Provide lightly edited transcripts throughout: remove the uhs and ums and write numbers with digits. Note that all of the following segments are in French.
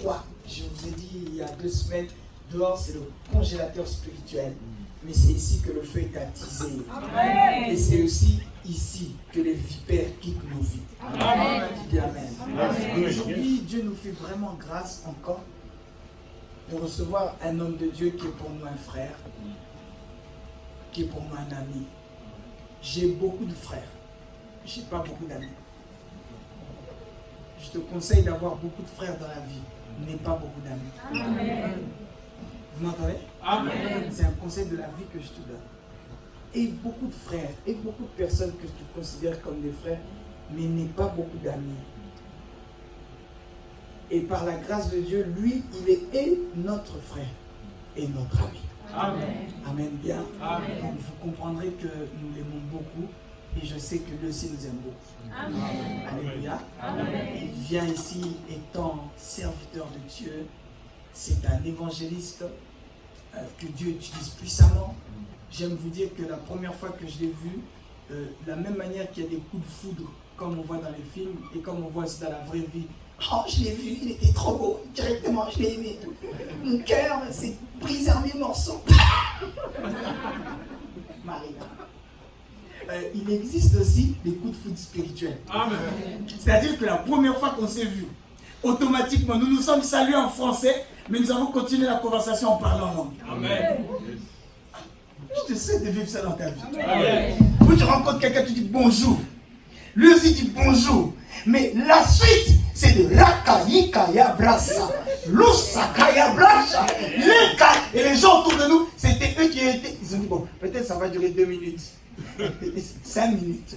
froid. Je vous ai dit il y a 2 semaines, dehors c'est le congélateur spirituel. Mais c'est ici que le feu est attisé. Amen. Et c'est aussi ici que les vipères quittent nos vies. Amen. Amen. Aujourd'hui, Dieu nous fait vraiment grâce encore de recevoir un homme de Dieu qui est pour nous un frère, qui est pour nous un ami. J'ai beaucoup de frères, je n'ai pas beaucoup d'amis. Je te conseille d'avoir beaucoup de frères dans la vie, n'aie pas beaucoup d'amis. Amen. Vous m'entendez? Amen. C'est un conseil de la vie que je te donne. Et beaucoup de frères, et beaucoup de personnes que tu considères comme des frères, mais n'aie pas beaucoup d'amis. Et par la grâce de Dieu, lui, il est et notre frère et notre ami. Amen. Amen, bien. Amen. Donc vous comprendrez que nous l'aimons beaucoup et je sais que lui aussi nous aime beaucoup. Amen. Alléluia. Amen. Il vient ici étant serviteur de Dieu. C'est un évangéliste que Dieu utilise puissamment. J'aime vous dire que la première fois que je l'ai vu, de la même manière qu'il y a des coups de foudre comme on voit dans les films et comme on voit aussi dans la vraie vie. Oh, je l'ai vu, il était trop beau, directement, je l'ai aimé. Mon cœur s'est brisé en 1000 morceaux. Marina. Il existe aussi des coups de foudre spirituels. C'est-à-dire que la première fois qu'on s'est vu, automatiquement, nous nous sommes salués en français, mais nous avons continué la conversation en parlant en langue. Amen. Je te souhaite de vivre ça dans ta vie. Amen. Quand tu rencontres quelqu'un, tu dis bonjour. Lui aussi dit bonjour. Mais la suite, c'est de Rakayikaya Brasa, Lusakaya Brasa, et les gens autour de nous, c'était eux qui étaient. Ils ont dit bon, peut-être ça va durer 2 minutes, 5 minutes,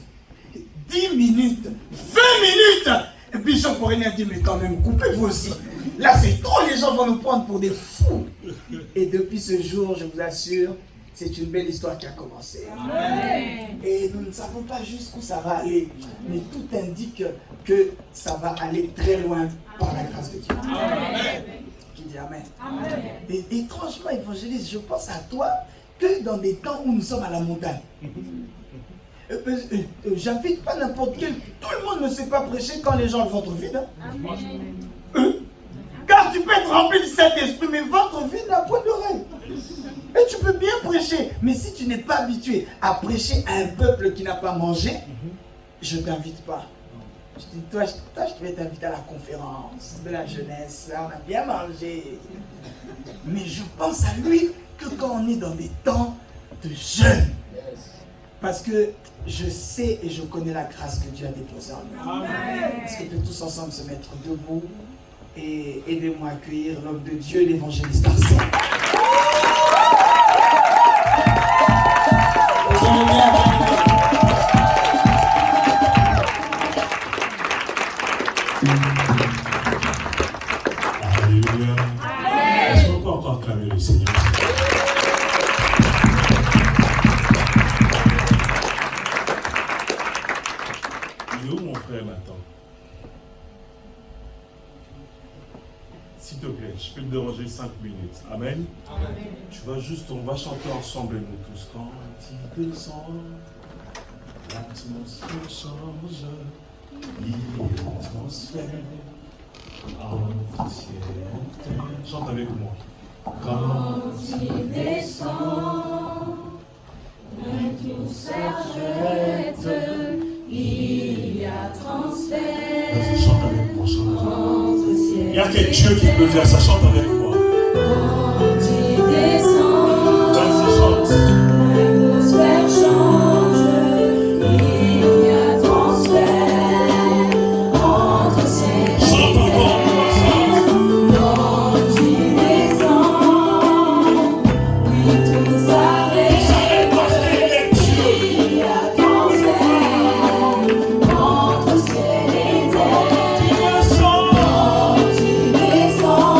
10 minutes, 20 minutes. Et puis Jean Corréné a dit mais quand même, coupez-vous aussi. Là c'est trop, les gens vont nous prendre pour des fous. Et depuis ce jour, je vous assure, c'est une belle histoire qui a commencé. Amen. Et nous ne savons pas jusqu'où ça va aller, mais tout indique que ça va aller très loin par la grâce de Dieu. Amen. Qui dit Amen. Amen. Et étrangement, évangéliste, je pense à toi que dans des temps où nous sommes à la montagne. J'invite pas n'importe quel. Tout le monde ne sait pas prêcher quand les gens ont le ventre vide. Hein? Car tu peux être rempli du Saint-Esprit, mais ventre vide n'a point d'oreille. Et tu peux bien prêcher, mais si tu n'es pas habitué à prêcher à un peuple qui n'a pas mangé, je ne t'invite pas. Je dis, toi, je vais t'inviter à la conférence de la jeunesse. Là, on a bien mangé. Mais je pense à lui que quand on est dans des temps de jeûne. Parce que je sais et je connais la grâce que Dieu a déposée en nous. Est-ce qu'on peut tous ensemble se mettre debout et aidez-moi à accueillir l'homme de Dieu, l'évangéliste Arsène. Alléluia. Est-ce qu'on peut encore acclamer le Seigneur? Il est où mon frère Nathan? S'il te plaît, je peux te déranger 5 minutes. Amen. Amen. Tu vas juste, on va chanter ensemble nous tous. Quand il descend, l'atmosphère change, il transfère en ciel. Chante avec moi. Quand il descend, l'atmosphère jette, il y a transfert. Vas-y, chante avec moi, chante avec moi. Il n'y a que Dieu qui peut faire ça, chante avec moi. Quand il descend, vas-y, chante. L'atmosphère change, il y a transfert entre ciel et terre. Quand il descend, oui, tout s'arrête, il y a transfert entre ciel et terre. Quand il descend,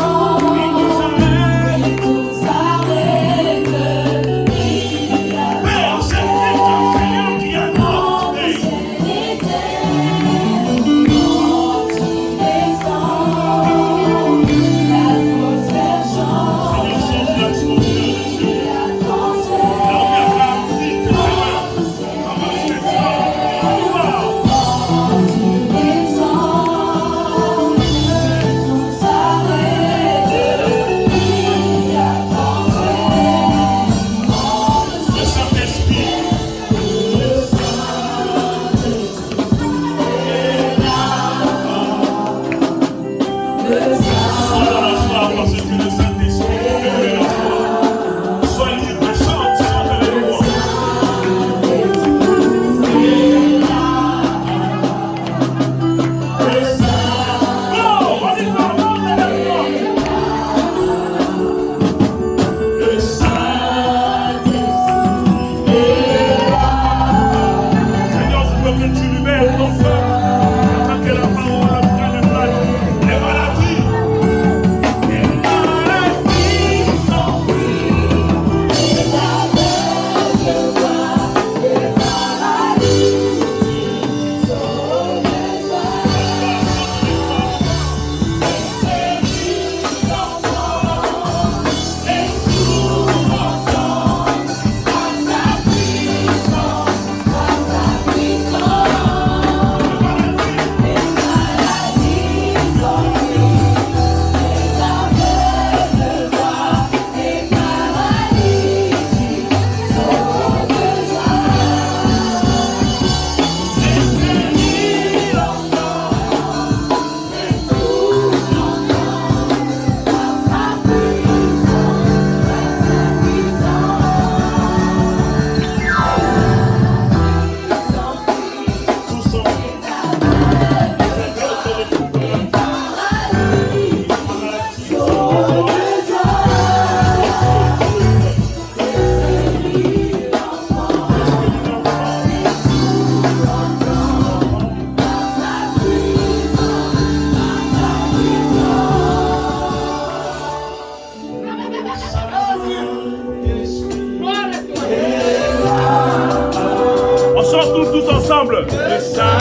chantons tous ensemble. Le Saint-Esprit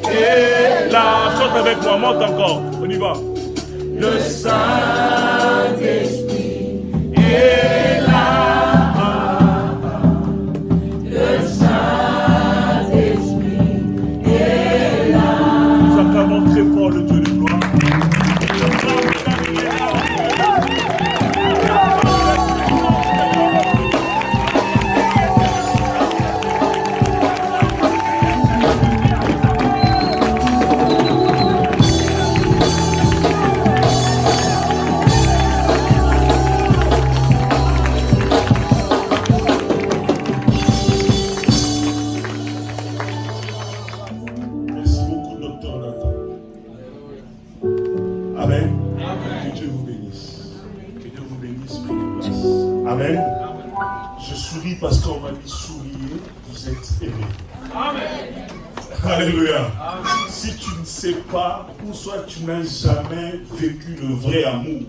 est là. Chante avec moi, monte encore. On y va. Le Saint-Esprit est là. Le Saint-Esprit est là. Nous acclamons très fort le Dieu de gloire. Parce qu'on m'a dit souriez, vous êtes aimés. Amen. Alléluia. Amen. Si tu ne sais pas, ou soit tu n'as jamais vécu le vrai amour,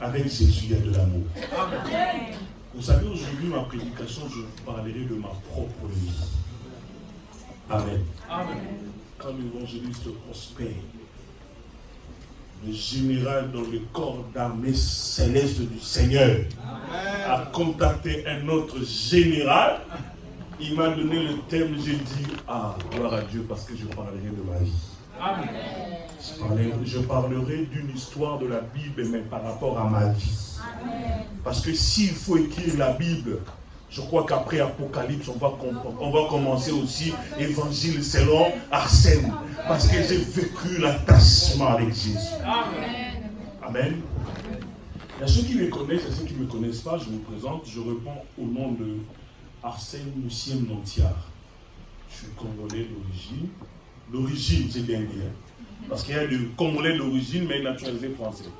avec Jésus, il y a de l'amour. Amen. Vous savez, aujourd'hui, ma prédication, je parlerai de ma propre vie. Amen. Amen. Quand l'évangéliste prospère, le général dans le corps d'armée céleste du Seigneur a contacté un autre général. Il m'a donné le thème, j'ai dit, gloire à Dieu parce que je parlerai de ma vie. Amen. Je parlerai d'une histoire de la Bible, mais par rapport à ma vie. Amen. Parce que s'il faut écrire la Bible, je crois qu'après Apocalypse, on va commencer aussi Évangile selon Arsène. Parce que j'ai vécu l'attachement avec Jésus. Amen. Amen. Il y a ceux qui me connaissent et ceux qui ne me connaissent pas, je me présente, je réponds au nom de Arsène Lucien Nantiard. Je suis congolais d'origine. D'origine, c'est bien dit. Parce qu'il y a des Congolais d'origine, mais naturalisés français.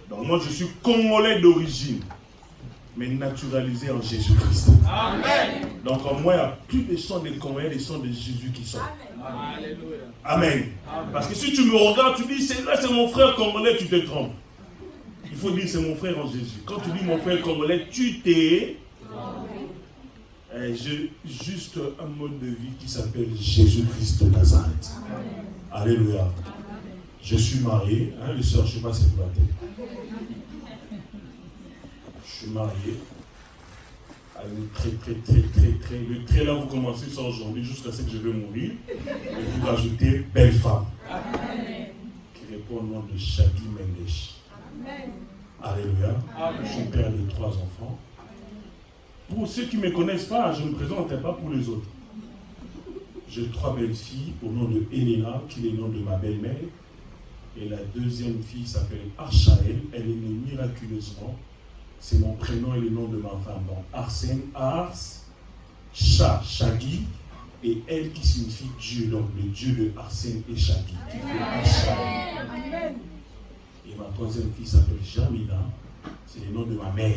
Donc moi, je suis Congolais d'origine, mais naturalisé en Jésus-Christ. Amen. Donc en moi, il n'y a plus de sang des Congolais, des sons de Jésus qui sortent. Amen. Amen. Parce que si tu me regardes, tu dis, c'est mon frère congolais, tu te trompes. Il faut dire, c'est mon frère en Jésus. Quand tu dis mon frère congolais, tu t'es... J'ai juste un mode de vie qui s'appelle Jésus-Christ de Nazareth. Alléluia. Je suis marié, les sœurs, je ne sais pas si vous battez. Je suis marié à une très, le très là, vous commencez ça aujourd'hui jusqu'à ce que je vais mourir. Et vous rajoutez belle femme. Amen. Qui répond au nom de Shadi Mendesh. Amen. Alléluia. Amen. Je suis père de 3 enfants. Pour ceux qui ne me connaissent pas, je ne me présente pas pour les autres. J'ai 3 belles filles au nom de Elena, qui est le nom de ma belle-mère. Et la deuxième fille s'appelle Archaël. Elle est née miraculeusement. C'est mon prénom et le nom de ma femme. Donc Arsène, Ars, Shagi, et elle qui signifie Dieu. Donc le Dieu de Arsène et Shagi, qui fait Archaël. Et ma troisième fille s'appelle Jamina. C'est le nom de ma mère.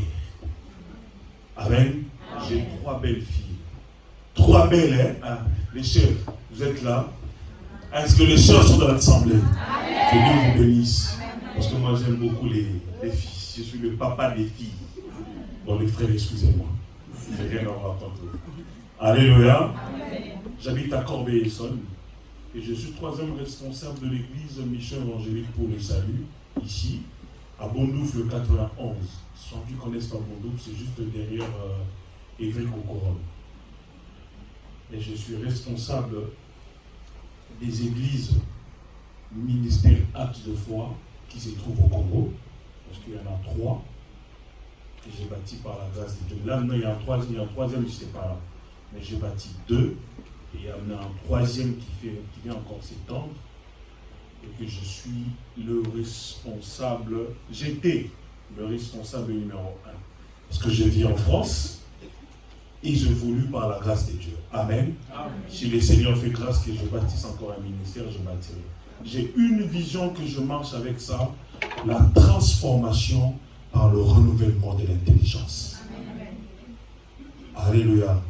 Amen. J'ai 3 belles filles. 3 belles, hein? Les sœurs, vous êtes là? Est-ce que les sœurs sont dans l'assemblée? Que Dieu vous bénisse. Parce que moi j'aime beaucoup les filles. Je suis le papa des filles. Bon, les frères, excusez-moi. Je n'ai rien à voir tantôt. Alléluia. J'habite à Corbeil-Essonne. Et je suis 3e responsable de l'église Mission Évangélique pour le Salut, ici, à Bondouf, le 91. Ceux qui ne connaissent pas Bondouf, c'est juste derrière Évry-Cocoron. Et je suis responsable des églises ministère Actes de foi qui se trouvent au Congo, parce qu'il y en a 3 que j'ai bâtis par la grâce de Dieu. Là, maintenant, il y a un troisième, je ne sais pas là, mais j'ai bâti 2, et il y en a un 3e qui vient encore s'étendre, et que je suis le responsable, j'étais le responsable numéro 1, parce que je vis en France, et j'évolue par la grâce de Dieu. Amen. Amen. Si le Seigneur fait grâce que je bâtisse encore un ministère, je bâtirai. J'ai une vision que je marche avec ça, la transformation par le renouvellement de l'intelligence. Alléluia.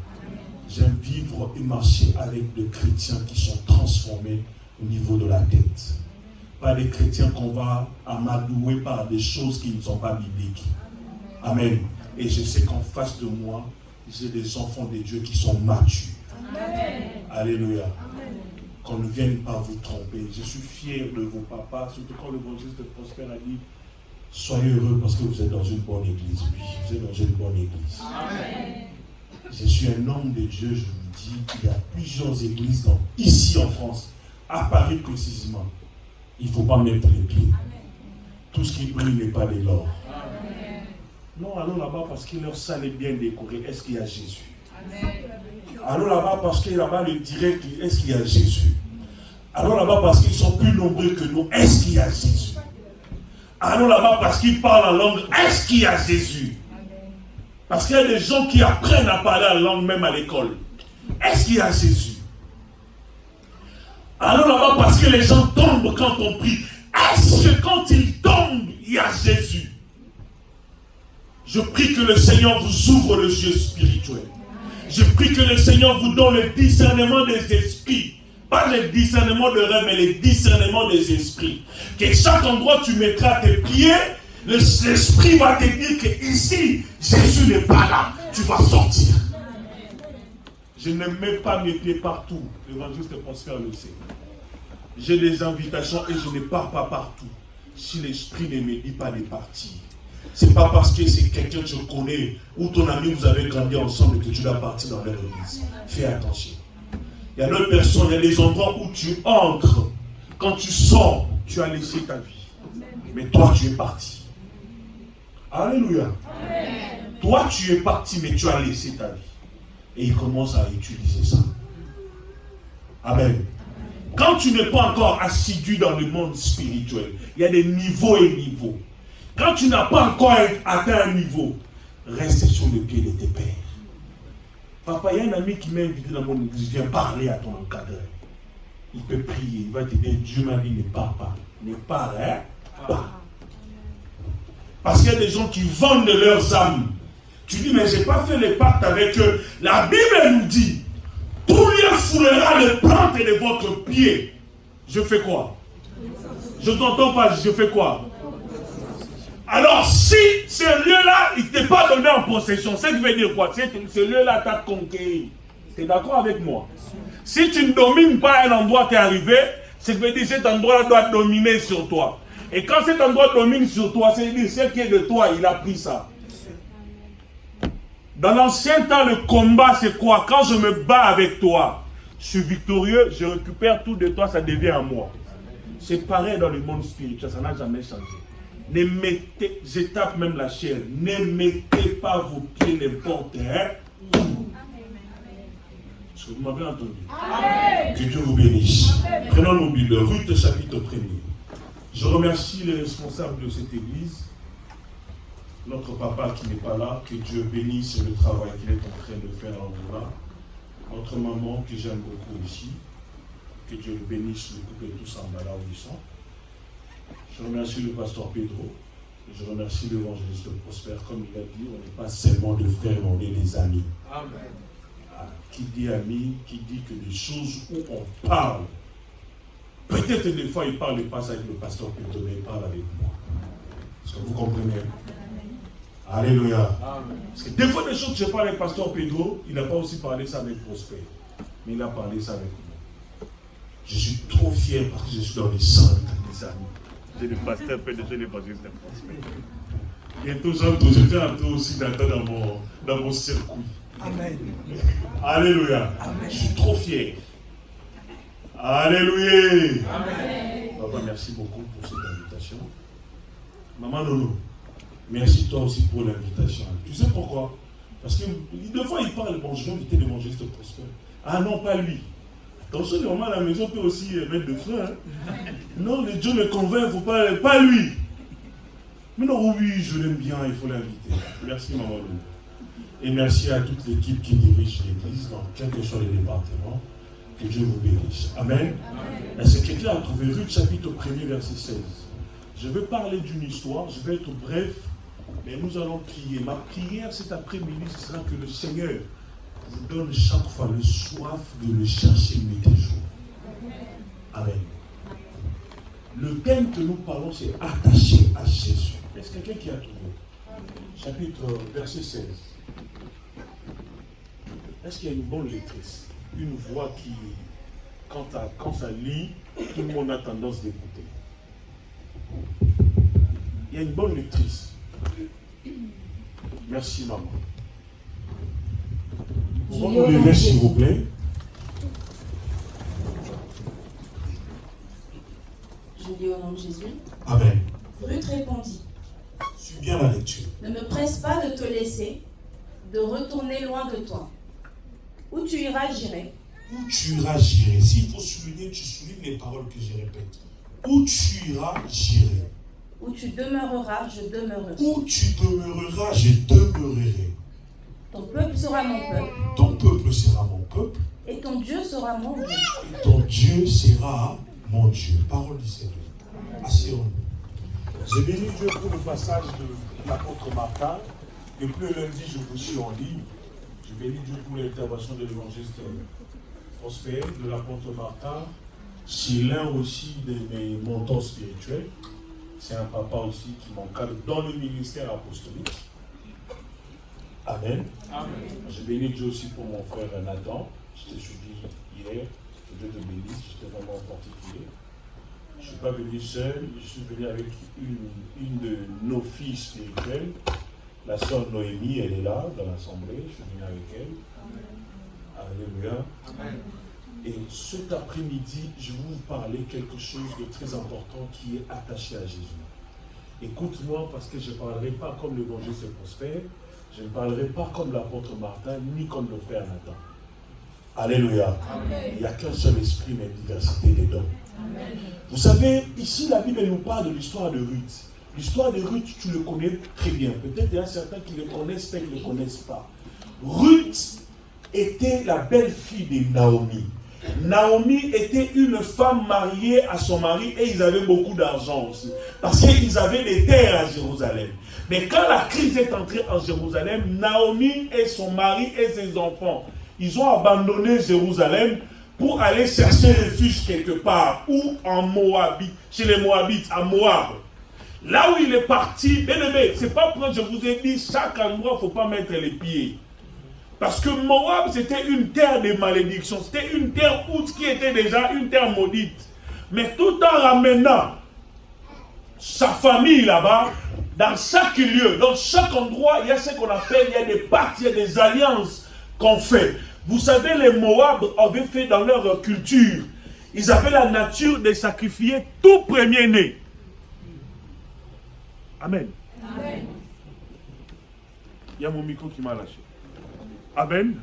J'aime vivre et marcher avec des chrétiens qui sont transformés au niveau de la tête. Pas des chrétiens qu'on va amadouer par des choses qui ne sont pas bibliques. Amen. Et je sais qu'en face de moi, j'ai des enfants de Dieu qui sont matures. Amen. Alléluia. Amen. Qu'on ne vienne pas vous tromper. Je suis fier de vos papas, surtout quand l'évangéliste Prosper a dit soyez heureux parce que vous êtes dans une bonne église. Oui, vous êtes dans une bonne église. Amen. Je suis un homme de Dieu, je vous dis, il y a plusieurs églises ici en France, à Paris précisément. Il ne faut pas mettre les pieds. Amen. Tout ce qui brille n'est pas de l'or. Non, allons là-bas parce que leur salle est bien décorée. Est-ce qu'il y a Jésus? Amen. Allons là-bas parce que là-bas le direct, est-ce qu'il y a Jésus? Allons là-bas parce qu'ils sont plus nombreux que nous. Est-ce qu'il y a Jésus? Allons là-bas parce qu'ils parlent en langue. Est-ce qu'il y a Jésus? Parce qu'il y a des gens qui apprennent à parler la langue même à l'école. Est-ce qu'il y a Jésus? Allons là-bas parce que les gens tombent quand on prie. Est-ce que quand ils tombent, il y a Jésus? Je prie que le Seigneur vous ouvre les yeux spirituels. Je prie que le Seigneur vous donne le discernement des esprits. Pas le discernement de rêve, mais le discernement des esprits. Que chaque endroit où tu mettras tes pieds, l'esprit va te dire que ici, Jésus n'est pas là. Tu vas sortir. Je ne mets pas mes pieds partout. L'évangéliste Prosper le sait. J'ai des invitations et je ne pars pas partout. Si l'esprit ne me dit pas de partir. Ce n'est pas parce que c'est quelqu'un que tu connais ou ton ami, vous avez grandi ensemble que tu dois partir dans leur église. Fais attention. Il y a d'autres personnes, il y a des endroits où tu entres. Quand tu sors, tu as laissé ta vie. Mais toi, tu es parti. Alléluia. Amen. Toi, tu es parti, mais tu as laissé ta vie. Et il commence à utiliser ça. Amen. Quand tu n'es pas encore assidu dans le monde spirituel, il y a des niveaux et niveaux. Quand tu n'as pas encore atteint un niveau, reste sur le pied de tes pères. Papa, il y a un ami qui m'a invité dans mon église, viens parler à ton encadreur. Il peut prier, il va te dire, Dieu m'a dit, ne pars pas. Ne pars pas. Parce qu'il y a des gens qui vendent leurs âmes. Tu dis, mais je n'ai pas fait les pactes avec eux. La Bible nous dit, tout lieu foulera les plantes de votre pied. Je fais quoi? Je ne t'entends pas, je fais quoi? Alors, si ce lieu-là, il ne t'est pas donné en possession, ça veut dire quoi? Ce lieu-là t'a conquéri. Tu es d'accord avec moi? Si tu ne domines pas un endroit qui est arrivé, ça veut dire que cet endroit doit dominer sur toi. Et quand cet endroit domine sur toi, ça veut dire que ce qui est de toi, il a pris ça. Dans l'ancien temps, le combat, c'est quoi? Quand je me bats avec toi, je suis victorieux, je récupère tout de toi, ça devient à moi. C'est pareil dans le monde spirituel, ça n'a jamais changé. Ne mettez, je tape même la chair, ne mettez pas vos pieds n'importe où. Est-ce que vous m'avez entendu? Amen. Que Dieu vous bénisse. Amen. Prenons nos Bibles, Ruth chapitre 1er. Je remercie les responsables de cette église, notre papa qui n'est pas là, que Dieu bénisse le travail qu'il est en train de faire en là. Notre maman que j'aime beaucoup ici, que Dieu le bénisse, le couple et tous en bas là où ils sont. Je remercie le pasteur Pedro, je remercie l'évangéliste Prosper, comme il a dit, on n'est pas seulement des frères, on est des amis. Amen. Qui dit amis, qui dit que des choses où on parle, peut-être des fois il ne parle pas avec le pasteur Pedro, mais il parle avec moi. Est-ce que vous comprenez? Alléluia. Amen. Parce que des fois des choses que je parle avec le pasteur Pedro, il n'a pas aussi parlé ça avec Prosper, mais il a parlé ça avec moi. Je suis trop fier parce que je suis dans les centres des amis. J'ai le pasteur Pedro, j'ai l'évangéliste Prosper. Bientôt, je fais un tour aussi dans mon circuit. Amen. Alléluia. Amen. Je suis trop fier. Alléluia. Amen. Papa, merci beaucoup pour cette invitation. Maman Nono, merci toi aussi pour l'invitation. Tu sais pourquoi? Parce que des fois il parle, bon, je vais inviter l'évangéliste Prosper. Ah non, pas lui. Attention, les mamans à la maison peut aussi mettre de frein. Hein. Non, le Dieu me convainc, il ne faut pas lui. Mais non, oui, je l'aime bien, il faut l'inviter. Merci maman Nono. Et merci à toute l'équipe qui dirige l'église dans quels que soient les départements. Que Dieu vous bénisse. Amen. Amen. C'est quelqu'un a trouvé Ruth chapitre 1er verset 16. Je vais parler d'une histoire, je vais être bref, mais nous allons prier. Ma prière cet après-midi, ce sera que le Seigneur vous donne chaque fois le soif de le chercher nuit et jour. Amen. Le thème que nous parlons, c'est attaché à Jésus. Est-ce quelqu'un qui a trouvé? Chapitre verset 16. Est-ce qu'il y a une bonne lectrice? Une voix qui, quand ça lit, tout le monde a tendance d'écouter. Il y a une bonne lectrice. Merci, maman. Vous vous levez, s'il vous plaît. Je dis au nom de Jésus. Amen. Ruth répondit. Suis bien la lecture. Ne me presse pas de te laisser, de retourner loin de toi. Où tu iras, j'irai. Où tu iras, j'irai. S'il faut souligner, tu soulignes les paroles que je répète. Où tu iras, j'irai. Où tu demeureras, je demeurerai. Où tu demeureras, je demeurerai. Ton peuple sera mon peuple. Ton peuple sera mon peuple. Et ton Dieu sera mon Dieu. Et ton Dieu sera mon Dieu. Parole du Seigneur. Asseyons-nous. J'ai béni Dieu pour le passage de l'apôtre Martin. Depuis le lundi, je vous suis en ligne. J'ai béni Dieu pour l'intervention de l'évangéliste Prosper, de l'apôtre Martin. C'est l'un aussi de mes montants spirituels. C'est un papa aussi qui m'encadre dans le ministère apostolique. Amen. Amen. J'ai béni Dieu aussi pour mon frère Nathan. Je t'ai suivi hier. Que Dieu te bénisse. J'étais vraiment fortifié. Je ne suis pas venu seul. Je suis venu avec une de nos filles spirituelles. La sœur Noémie, elle est là dans l'assemblée. Je suis venu avec elle. Amen. Alléluia. Amen. Et cet après-midi, je vais vous parler quelque chose de très important qui est attaché à Jésus. Écoute-moi parce que je ne parlerai pas comme l'évangéliste Prosper, je ne parlerai pas comme l'apôtre Martin, ni comme le frère Nathan. Alléluia. Amen. Il n'y a qu'un seul esprit, mais une diversité des dons. Amen. Vous savez, ici la Bible nous parle de l'histoire de Ruth. L'histoire de Ruth, tu le connais très bien. Peut-être il y a certains qui le connaissent, mais qui ne le connaissent pas. Ruth était la belle-fille de Naomi. Naomi était une femme mariée à son mari et ils avaient beaucoup d'argent aussi. Parce qu'ils avaient des terres à Jérusalem. Mais quand la crise est entrée en Jérusalem, Naomi et son mari et ses enfants, ils ont abandonné Jérusalem pour aller chercher refuge quelque part. Ou en Moabite, chez les Moabites, à Moab. Là où il est parti, bien aimé, c'est pas pour que je vous ai dit, chaque endroit, il ne faut pas mettre les pieds. Parce que Moab, c'était une terre de malédiction. C'était une terre qui était déjà une terre maudite. Mais tout en ramenant sa famille là-bas, dans chaque lieu, dans chaque endroit, il y a ce qu'on appelle, il y a des pactes, il y a des alliances qu'on fait. Vous savez, les Moab avaient fait dans leur culture, ils avaient la nature de sacrifier tout premier-né. Amen. Amen. Il y a mon micro qui m'a lâché. Amen.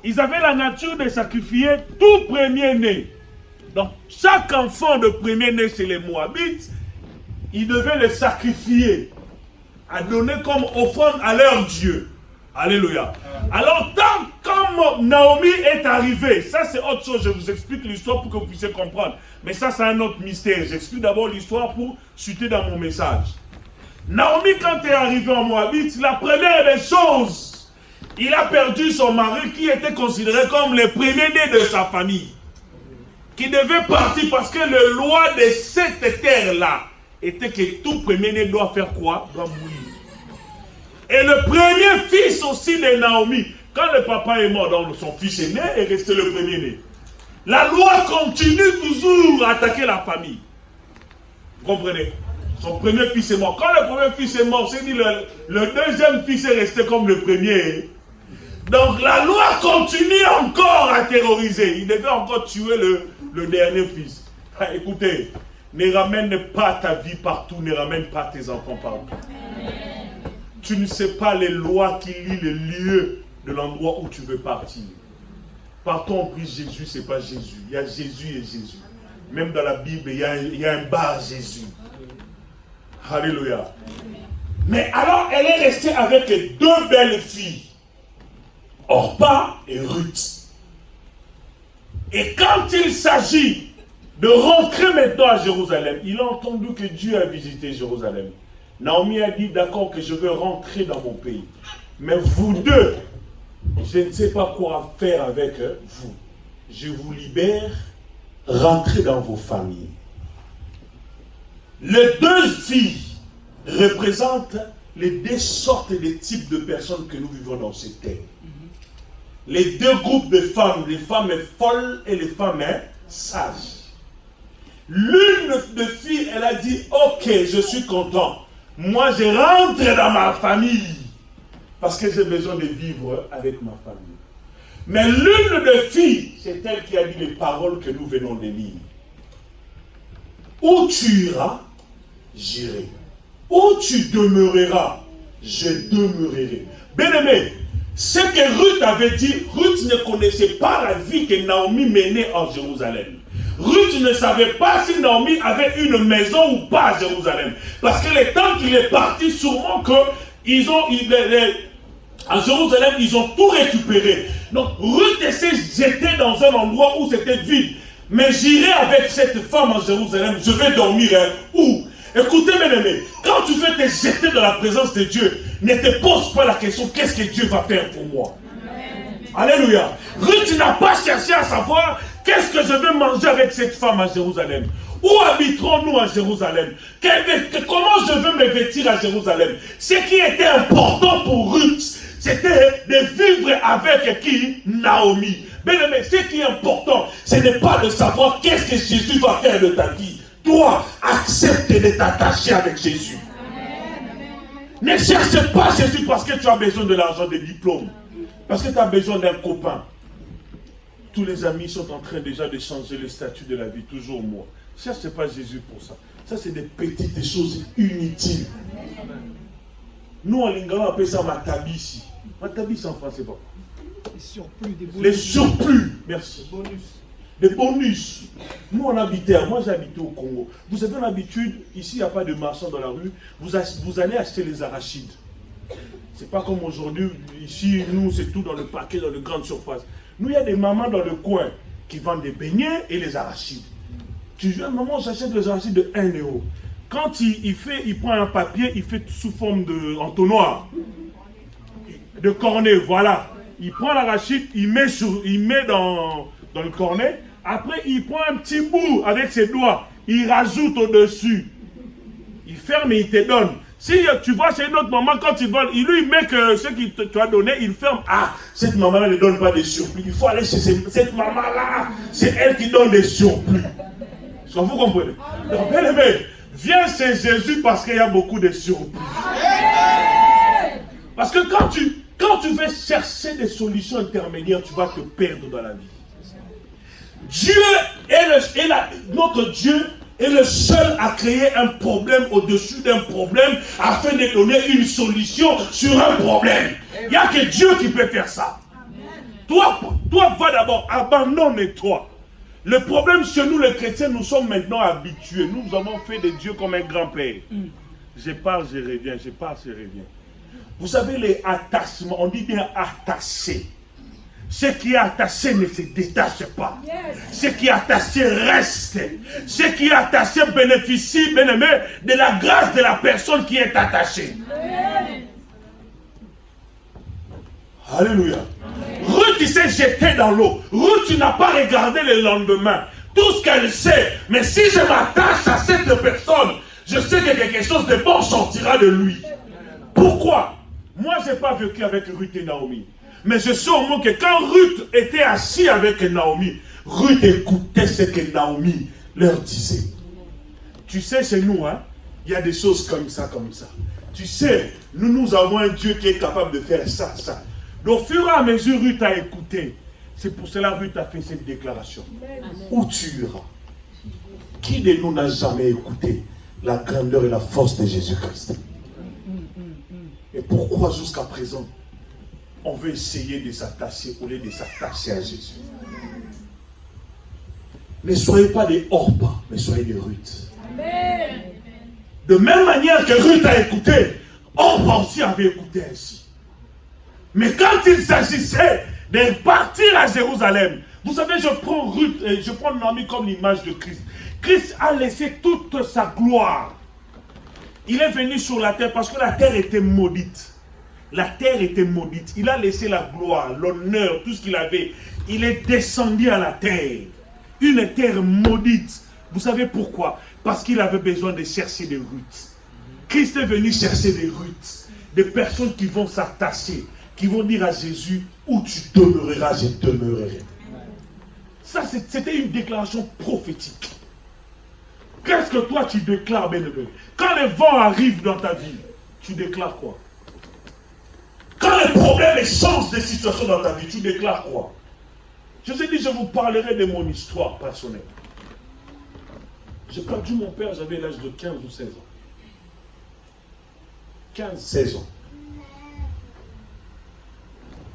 Ils avaient la nature de sacrifier tout premier-né. Donc, chaque enfant de premier-né chez les Moabites, ils devaient le sacrifier, à donner comme offrande à leur Dieu. Alléluia. Alors, quand Naomi est arrivée, ça c'est autre chose, je vous explique l'histoire pour que vous puissiez comprendre. Mais ça c'est un autre mystère. J'explique d'abord l'histoire pour chuter dans mon message. Naomi, quand elle est arrivée en Moabite, la première des choses, il a perdu son mari qui était considéré comme le premier-né de sa famille. Qui devait partir parce que la loi de cette terre-là était que tout premier-né doit faire quoi? Doit mourir. Et le premier fils aussi de Naomi, quand le papa est mort, donc son fils est né et resté le premier-né. La loi continue toujours à attaquer la famille. Vous comprenez? Son premier fils est mort. Quand le premier fils est mort, c'est dit le deuxième fils est resté comme le premier. Donc la loi continue encore à terroriser. Il devait encore tuer le dernier fils. Ah, écoutez, ne ramène pas ta vie partout, ne ramène pas tes enfants partout. Tu ne sais pas les lois qui lient le lieu de l'endroit où tu veux partir. Partons, on prie Jésus, ce n'est pas Jésus. Il y a Jésus et Jésus. Même dans la Bible, il y a un bar Jésus. Alléluia. Mais alors, elle est restée avec deux belles filles. Orpa et Ruth. Et quand il s'agit de rentrer maintenant à Jérusalem, il a entendu que Dieu a visité Jérusalem. Naomi a dit, d'accord, que je veux rentrer dans mon pays. Mais vous deux, je ne sais pas quoi faire avec vous. Je vous libère, rentrez dans vos familles. Les deux filles représentent les deux sortes et les types de personnes que nous vivons dans cette terre. les deux groupes de femmes, les femmes folles et les femmes sages. L'une de filles, elle a dit, ok, je suis content. Moi, je rentre dans ma famille parce que j'ai besoin de vivre avec ma famille. Mais l'une de filles, c'est elle qui a dit les paroles que nous venons de lire. Où tu iras, j'irai. Où tu demeureras, je demeurerai. Bien-aimé, ce que Ruth avait dit, Ruth ne connaissait pas la vie que Naomi menait en Jérusalem. Ruth ne savait pas si Naomi avait une maison ou pas à Jérusalem. Parce que le temps qu'il est parti, sûrement en Jérusalem, ils ont tout récupéré. Donc Ruth s'est jetée dans un endroit où c'était vide. Mais j'irai avec cette femme en Jérusalem, je vais dormir où? Écoutez mes amis, quand tu veux te jeter dans la présence de Dieu, ne te pose pas la question, qu'est-ce que Dieu va faire pour moi? Alléluia. Ruth n'a pas cherché à savoir, qu'est-ce que je vais manger avec cette femme à Jérusalem? Où habiterons-nous à Jérusalem? Comment je veux me vêtir à Jérusalem? Ce qui était important pour Ruth, c'était de vivre avec qui? Naomi. Bien aimé, ce qui est important, ce n'est pas de savoir qu'est-ce que Jésus va faire de ta vie. Toi, accepte de t'attacher avec Jésus. Ne cherche pas Jésus parce que tu as besoin de l'argent, des diplômes. Parce que tu as besoin d'un copain. Tous les amis sont en train déjà de changer le statut de la vie, toujours moi. Ne cherche pas Jésus pour ça. Ça, c'est des petites choses inutiles. Nous, en lingala, on appelle ça matabisi. Matabisi en français, pas. Les surplus, merci. Des bonus. Nous, on habitait, moi j'habitais au Congo. Vous avez l'habitude, ici, il n'y a pas de marchands dans la rue, vous allez acheter les arachides. C'est pas comme aujourd'hui, ici, nous, c'est tout dans le paquet, dans de grandes surfaces. Nous, il y a des mamans dans le coin qui vendent des beignets et les arachides. Tu viens, maman, j'achète les arachides de 1 euro. Quand il prend un papier, il fait sous forme d'entonnoir, de cornet, voilà. Il prend l'arachide, il met dans le cornet. Après, il prend un petit bout avec ses doigts. Il rajoute au-dessus. Il ferme et il te donne. Si tu vois chez une autre maman, quand il vole, il lui met que ce qu'il tu as donné, il ferme. Ah, cette maman-là ne donne pas de surplus. Il faut aller chez cette maman-là. C'est elle qui donne des surplus. Est-ce que vous comprenez? Donc, bien aimé, viens chez Jésus parce qu'il y a beaucoup de surplus. Parce que quand tu veux chercher des solutions intermédiaires, tu vas te perdre dans la vie. Notre Dieu est le seul à créer un problème au-dessus d'un problème afin de donner une solution sur un problème. Il n'y a que Dieu qui peut faire ça. Toi, va d'abord, abandonne-toi. Le problème chez nous, les chrétiens, nous sommes maintenant habitués. Nous avons fait de Dieu comme un grand-père. Je pars, je reviens, je pars, je reviens. Vous savez, les attachements, on dit bien attaché. Ce qui est attaché ne se détache pas. Ce qui est attaché reste. Ce qui est attaché bénéficie, bien aimé, de la grâce de la personne qui est attachée. Alléluia. Ruth s'est jetée dans l'eau. Ruth n'a pas regardé le lendemain. Tout ce qu'elle sait. Mais si je m'attache à cette personne, je sais que quelque chose de bon sortira de lui. Pourquoi? Moi, je n'ai pas vécu avec Ruth et Naomi. Mais je sais au moins que quand Ruth était assise avec Naomi, Ruth écoutait ce que Naomi leur disait. Tu sais, chez nous, il y a des choses comme ça, comme ça. Tu sais, nous avons un Dieu qui est capable de faire ça, ça. Donc, au fur et à mesure, Ruth a écouté. C'est pour cela que Ruth a fait cette déclaration. Où tu iras? Qui de nous n'a jamais écouté la grandeur et la force de Jésus-Christ? Et pourquoi jusqu'à présent, on veut essayer de s'attacher au lieu de s'attacher à Jésus? Ne soyez pas des Orpas, mais soyez des Ruth. Amen. De même manière que Ruth a écouté, Orpa aussi avait écouté ainsi. Mais quand il s'agissait de partir à Jérusalem, vous savez, je prends Ruth, je prends Naomi comme l'image de Christ. Christ a laissé toute sa gloire. Il est venu sur la terre parce que la terre était maudite. La terre était maudite. Il a laissé la gloire, l'honneur, tout ce qu'il avait. Il est descendu à la terre. Une terre maudite. Vous savez pourquoi? Parce qu'il avait besoin de chercher des Ruth. Christ est venu chercher des Ruth. Des personnes qui vont s'attacher, qui vont dire à Jésus, où tu demeureras, je demeurerai. Ça, c'était une déclaration prophétique. Qu'est-ce que toi tu déclares, bien-aimé? Quand les vents arrivent dans ta vie, tu déclares quoi? Quand les problèmes changent de situation dans ta vie, tu déclares quoi? Je vous ai dit, je vous parlerai de mon histoire personnelle. J'ai perdu mon père, j'avais l'âge de 15 ou 16 ans. 15-16 ans.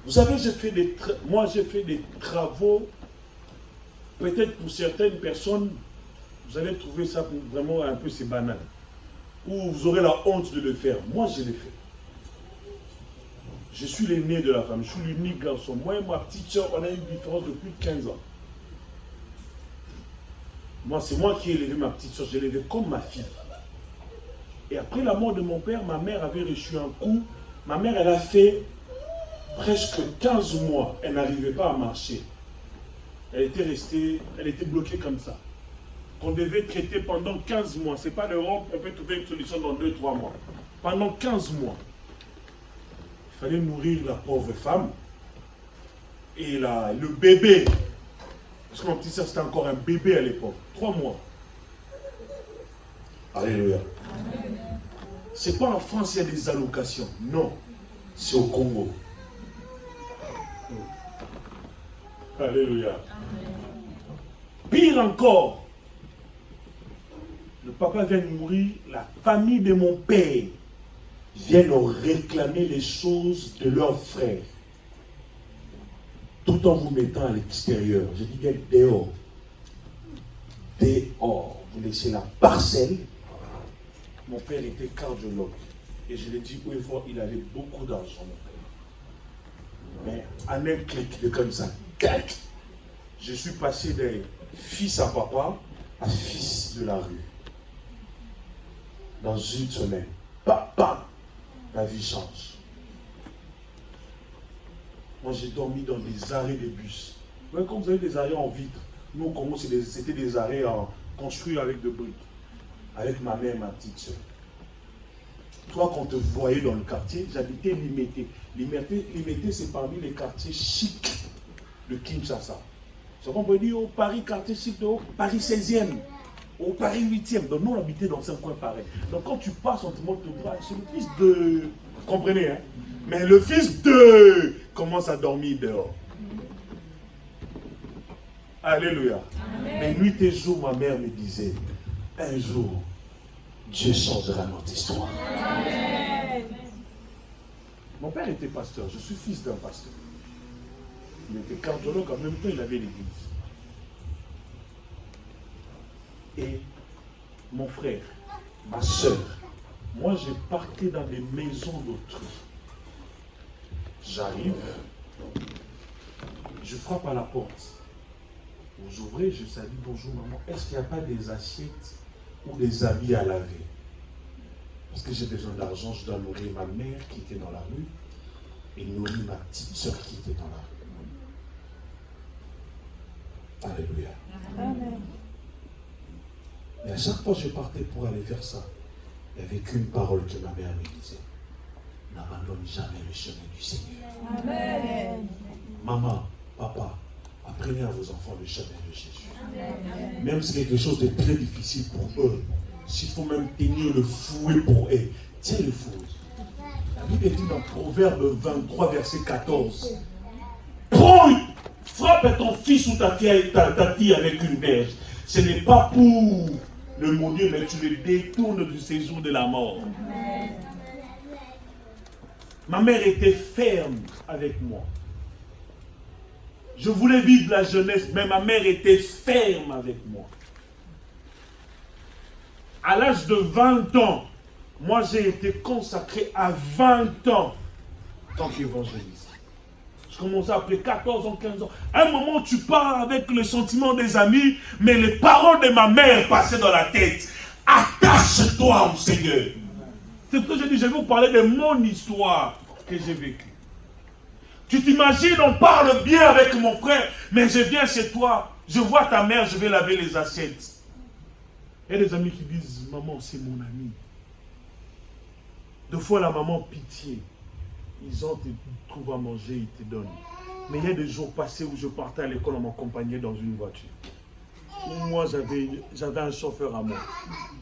Vous savez, moi j'ai fait des travaux, peut-être pour certaines personnes, vous allez trouver ça vraiment un peu c'est banal. Ou vous aurez la honte de le faire. Moi je l'ai fait. Je suis l'aîné de la famille, je suis l'unique garçon. Moi et ma petite soeur, on a une différence de plus de 15 ans. Moi, c'est moi qui ai élevé ma petite soeur, je l'ai élevée comme ma fille. Et après la mort de mon père, ma mère avait reçu un coup. Ma mère, elle a fait presque 15 mois, elle n'arrivait pas à marcher. Elle était bloquée comme ça. Qu'on devait traiter pendant 15 mois. Ce n'est pas l'Europe, on peut trouver une solution dans 2-3 mois. Pendant 15 mois. Il fallait nourrir la pauvre femme. Et le bébé, parce que mon petit soeur c'était encore un bébé à l'époque, 3 mois. Alléluia. C'est pas en France il y a des allocations. Non. C'est au Congo. Alléluia. Pire encore, le papa vient de mourir, la famille de mon père vient nous réclamer les choses de leurs frères. Tout en vous mettant à l'extérieur. Je dis bien dehors. Dehors. Vous laissez la parcelle. Mon père était cardiologue. Et je l'ai dit une fois, il avait beaucoup d'argent, mon père. Mais en un clic de comme ça, tac, je suis passé d'un fils à papa à fils de la rue. Dans une semaine, papa, la vie change. Moi, j'ai dormi dans des arrêts de bus. Vous voyez, quand vous avez des arrêts en vitre, nous au Congo, c'était des arrêts construits avec de briques. Avec ma mère et ma petite soeur. Toi, quand on te voyait dans le quartier, j'habitais Limité. Limité, c'est parmi les quartiers chics de Kinshasa. C'est qu'on peut dire, au Paris, quartier chic, au Paris 16e, au Paris 8e. Donc, nous, on habitait dans un coin pareil. Donc, quand tu passes, on te montre le bras, c'est le fils de... Vous comprenez, hein? Mais le fils de... commence à dormir dehors. Alléluia. Amen. Mais nuit et jour, ma mère me disait, un jour, Dieu changera notre histoire. Amen. Mon père était pasteur, je suis fils d'un pasteur. Il était cardiologue, en même temps il avait l'église. Et mon frère, ma soeur, moi j'ai parti dans des maisons d'autrui. J'arrive, je frappe à la porte. Vous ouvrez, je salue, bonjour maman, est-ce qu'il n'y a pas des assiettes ou des habits à laver? Parce que j'ai besoin d'argent, je dois nourrir ma mère qui était dans la rue et nourrir ma petite soeur qui était dans la rue. Alléluia. Amen. Et à chaque fois que je partais pour aller faire ça, il n'y avait qu'une parole que ma mère me disait. N'abandonne jamais le chemin du Seigneur. Amen. Maman, papa, apprenez à vos enfants le chemin de Jésus. Amen. Même si c'est quelque chose de très difficile pour eux, s'il faut même tenir le fouet pour eux, tiens le fouet. La Bible dit dans Proverbe 23, verset 14. Prends, frappe ton fils ou ta fille avec une berge. Ce n'est pas pour le maudire, mais tu le détournes du séjour de la mort. Amen. Ma mère était ferme avec moi. Je voulais vivre la jeunesse, mais ma mère était ferme avec moi. À l'âge de 20 ans, moi j'ai été consacré à 20 ans en tant qu'évangéliste. Je commençais à appeler 14 ans, 15 ans. À un moment, tu pars avec le sentiment des amis, mais les paroles de ma mère passaient dans la tête. Attache-toi au Seigneur. C'est ce que je dis, je vais vous parler de mon histoire que j'ai vécue. Tu t'imagines, on parle bien avec mon frère, mais je viens chez toi, je vois ta mère, je vais laver les assiettes. Il y a des amis qui disent, maman, c'est mon ami. Deux fois la maman, pitié. ils ont te trouvent à manger, ils te donnent. Mais il y a des jours passés où je partais à l'école, on m'accompagnait dans une voiture. Moi, j'avais un chauffeur à moi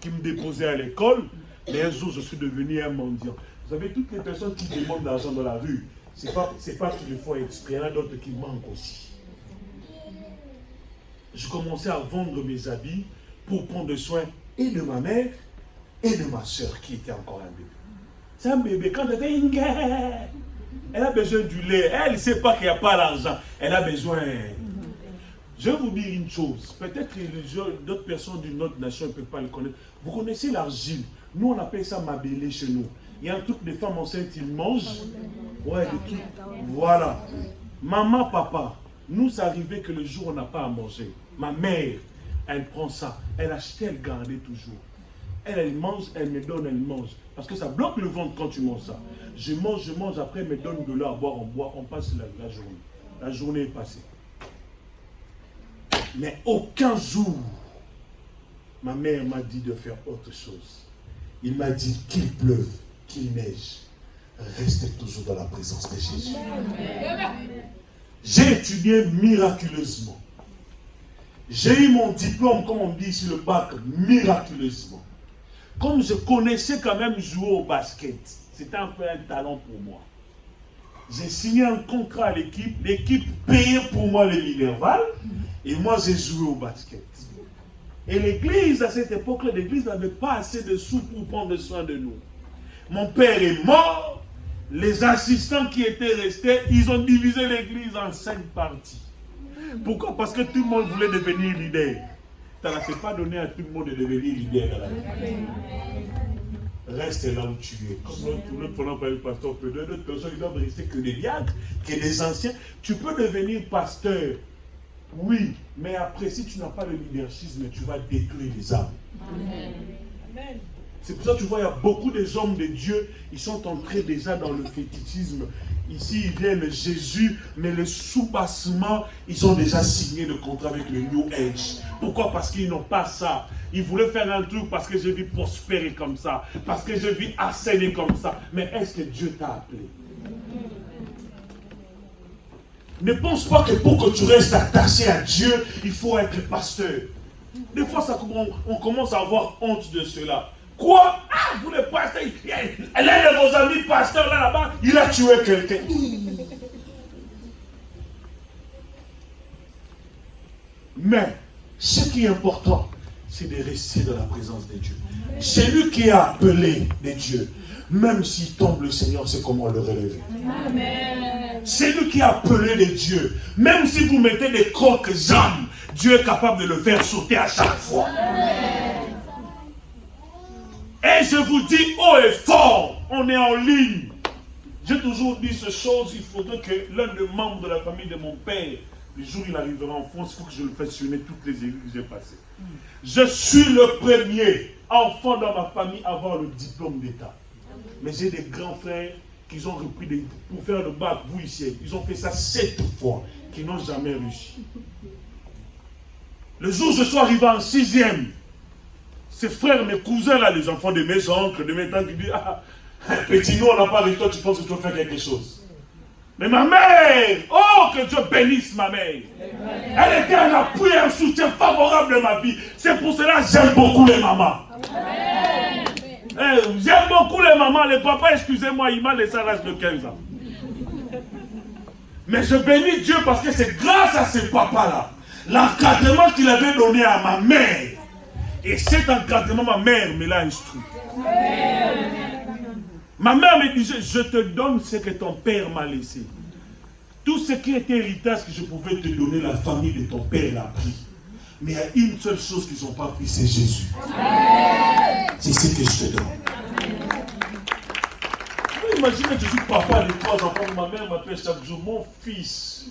qui me déposait à l'école, mais un jour, je suis devenu un mendiant. Vous savez, toutes les personnes qui demandent de l'argent dans la rue, c'est pas qu'il le faut exprès, il y en a d'autres qui manquent aussi. Je commençais à vendre mes habits pour prendre soin et de ma mère et de ma soeur qui était encore un bébé. C'est un bébé, quand elle fait une guerre, elle a besoin du lait, elle ne sait pas qu'il n'y a pas d'argent, elle a besoin. Je vais vous dire une chose, peut-être que d'autres personnes d'une autre nation ne peuvent pas le connaître. Vous connaissez l'argile, nous on appelle ça mabélé chez nous. Il y a un truc, des femmes enceintes, ils mangent. Ouais, des trucs. Voilà. Maman, papa, nous ça arrivait que le jour où on n'a pas à manger, ma mère, elle prend ça, elle achetait, elle gardait toujours. Elle mange, elle me donne, elle mange. Parce que ça bloque le ventre quand tu manges ça. Je mange, après elle me donne de l'eau à boire, on boit, on passe la journée. La journée est passée. Mais aucun jour, ma mère m'a dit de faire autre chose. Il m'a dit qu'il pleuve, qu'il neige, restez toujours dans la présence de Jésus. J'ai étudié miraculeusement. J'ai eu mon diplôme, comme on dit sur le bac, miraculeusement. Comme je connaissais quand même jouer au basket, c'était un peu un talent pour moi. J'ai signé un contrat à l'équipe payait pour moi les Minerval, et moi j'ai joué au basket. Et l'église, à cette époque-là, l'église n'avait pas assez de sous pour prendre soin de nous. Mon père est mort, les assistants qui étaient restés, ils ont divisé l'église en 5 parties. Pourquoi? Parce que tout le monde voulait devenir leader. Ça ne s'est pas donné à tout le monde de devenir leader dans la vie. Reste là où tu es. Comme l'autre pendant par le pasteur, d'autres personnes, ils doivent rester que des diacres, que des anciens. Tu peux devenir pasteur, oui, mais après, si tu n'as pas le leadership, tu vas détruire les âmes. Amen. C'est pour ça que tu vois, il y a beaucoup des hommes de Dieu, ils sont entrés déjà dans le fétichisme. Ici, ils viennent Jésus, mais le sous-bassement, ils ont déjà signé le contrat avec le New Age. Pourquoi? Parce qu'ils n'ont pas ça. Ils voulaient faire un truc parce que je vis prospérer comme ça, parce que je vis assaillir comme ça. Mais est-ce que Dieu t'a appelé? Ne pense pas que pour que tu restes attaché à Dieu, il faut être pasteur. Des fois, on commence à avoir honte de cela. Quoi? Ah, vous les pasteurs, l'un de vos amis pasteurs là-bas, il a tué quelqu'un. Mais, ce qui est important, c'est de rester dans la présence de Dieu. Celui qui est appelé de Dieu, même s'il tombe, le Seigneur sait comment le relever. Amen. Celui qui est appelé de Dieu, même si vous mettez des crocs âmes, Dieu est capable de le faire sauter à chaque fois. Amen. Et je vous dis haut et fort, on est en ligne. J'ai toujours dit ces choses, il faudrait que l'un des membres de la famille de mon père, le jour où il arrivera en France, il faut que je le fasse sonner toutes les églises que j'ai passées. Je suis le premier enfant dans ma famille à avoir le diplôme d'État. Mais j'ai des grands frères qui ont repris pour faire le bac, vous ici, ils ont fait ça 7 fois, qui n'ont jamais réussi. Le jour où je suis arrivé en 6e, ces frères, mes cousins, là, les enfants de mes oncles, de mes tantes, qui disent, ah, petit, nous, on n'a pas réussi, toi, tu penses que tu vas faire quelque chose. Mais ma mère, oh, que Dieu bénisse ma mère. Elle était un appui, un soutien favorable de ma vie. C'est pour cela que j'aime beaucoup les mamans. J'aime beaucoup les mamans. Les papas, excusez-moi, il m'a laissé à l'âge de 15 ans. Mais je bénis Dieu parce que c'est grâce à ces papas-là, l'encadrement qu'il avait donné à ma mère. Et cet encadrement, ma mère me l'a instruit. Ma mère me disait, je te donne ce que ton père m'a laissé. Tout ce qui était héritage que je pouvais te donner, la famille de ton père l'a pris. Mais il y a une seule chose qu'ils n'ont pas pris, c'est Jésus. C'est ce que je te donne. Imaginez que je suis papa de 3 enfants, ma mère m'appelle chaque jour, mon fils,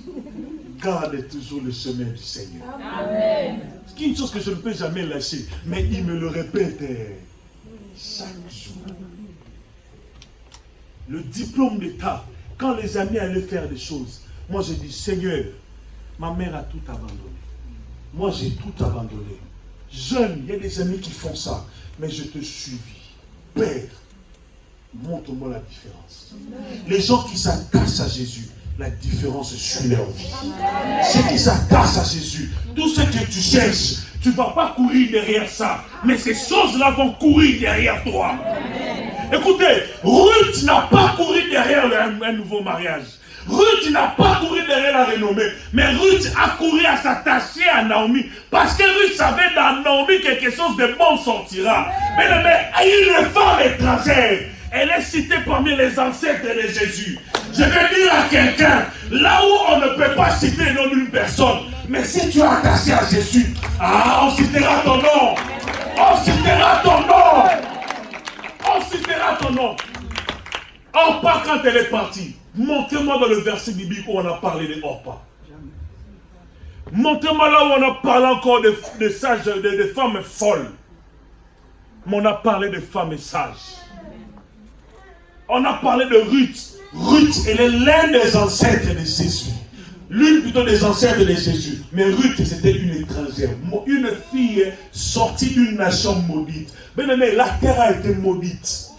garde toujours le chemin du Seigneur. Amen. C'est une chose que je ne peux jamais lâcher, mais il me le répète chaque jour. Le diplôme d'État, quand les amis allaient faire des choses, moi j'ai dit, Seigneur, ma mère a tout abandonné. Moi j'ai tout abandonné. Jeune, il y a des amis qui font ça, mais je te suivis. Père, montre-moi la différence. Les gens qui s'attachent à Jésus, la différence suit leur vie. Ceux qui s'attachent à Jésus, tout ce que tu cherches, tu ne vas pas courir derrière ça, mais ces choses-là vont courir derrière toi. Écoutez, Ruth n'a pas couru derrière un nouveau mariage. Ruth n'a pas couru derrière la renommée, mais Ruth a couru à s'attacher à Naomi, parce que Ruth savait dans Naomi quelque chose de bon sortira. Mais une femme étrangère, elle est citée parmi les ancêtres de Jésus. Je vais dire à quelqu'un, là où on ne peut pas citer le nom d'une personne, mais si tu es attaché à Jésus, on citera ton nom. On citera ton nom. On citera ton nom. Orpa, quand elle est partie, montrez-moi dans le verset biblique où on a parlé de Orpa. Montrez-moi là où on a parlé encore de sages, de femmes folles. Mais on a parlé de femmes sages. On a parlé de Ruth. Ruth, elle est l'un des ancêtres de Jésus. L'une plutôt des ancêtres de Jésus. Mais Ruth, c'était une étrangère. Une fille sortie d'une nation maudite. Bien aimé, la terre a été maudite.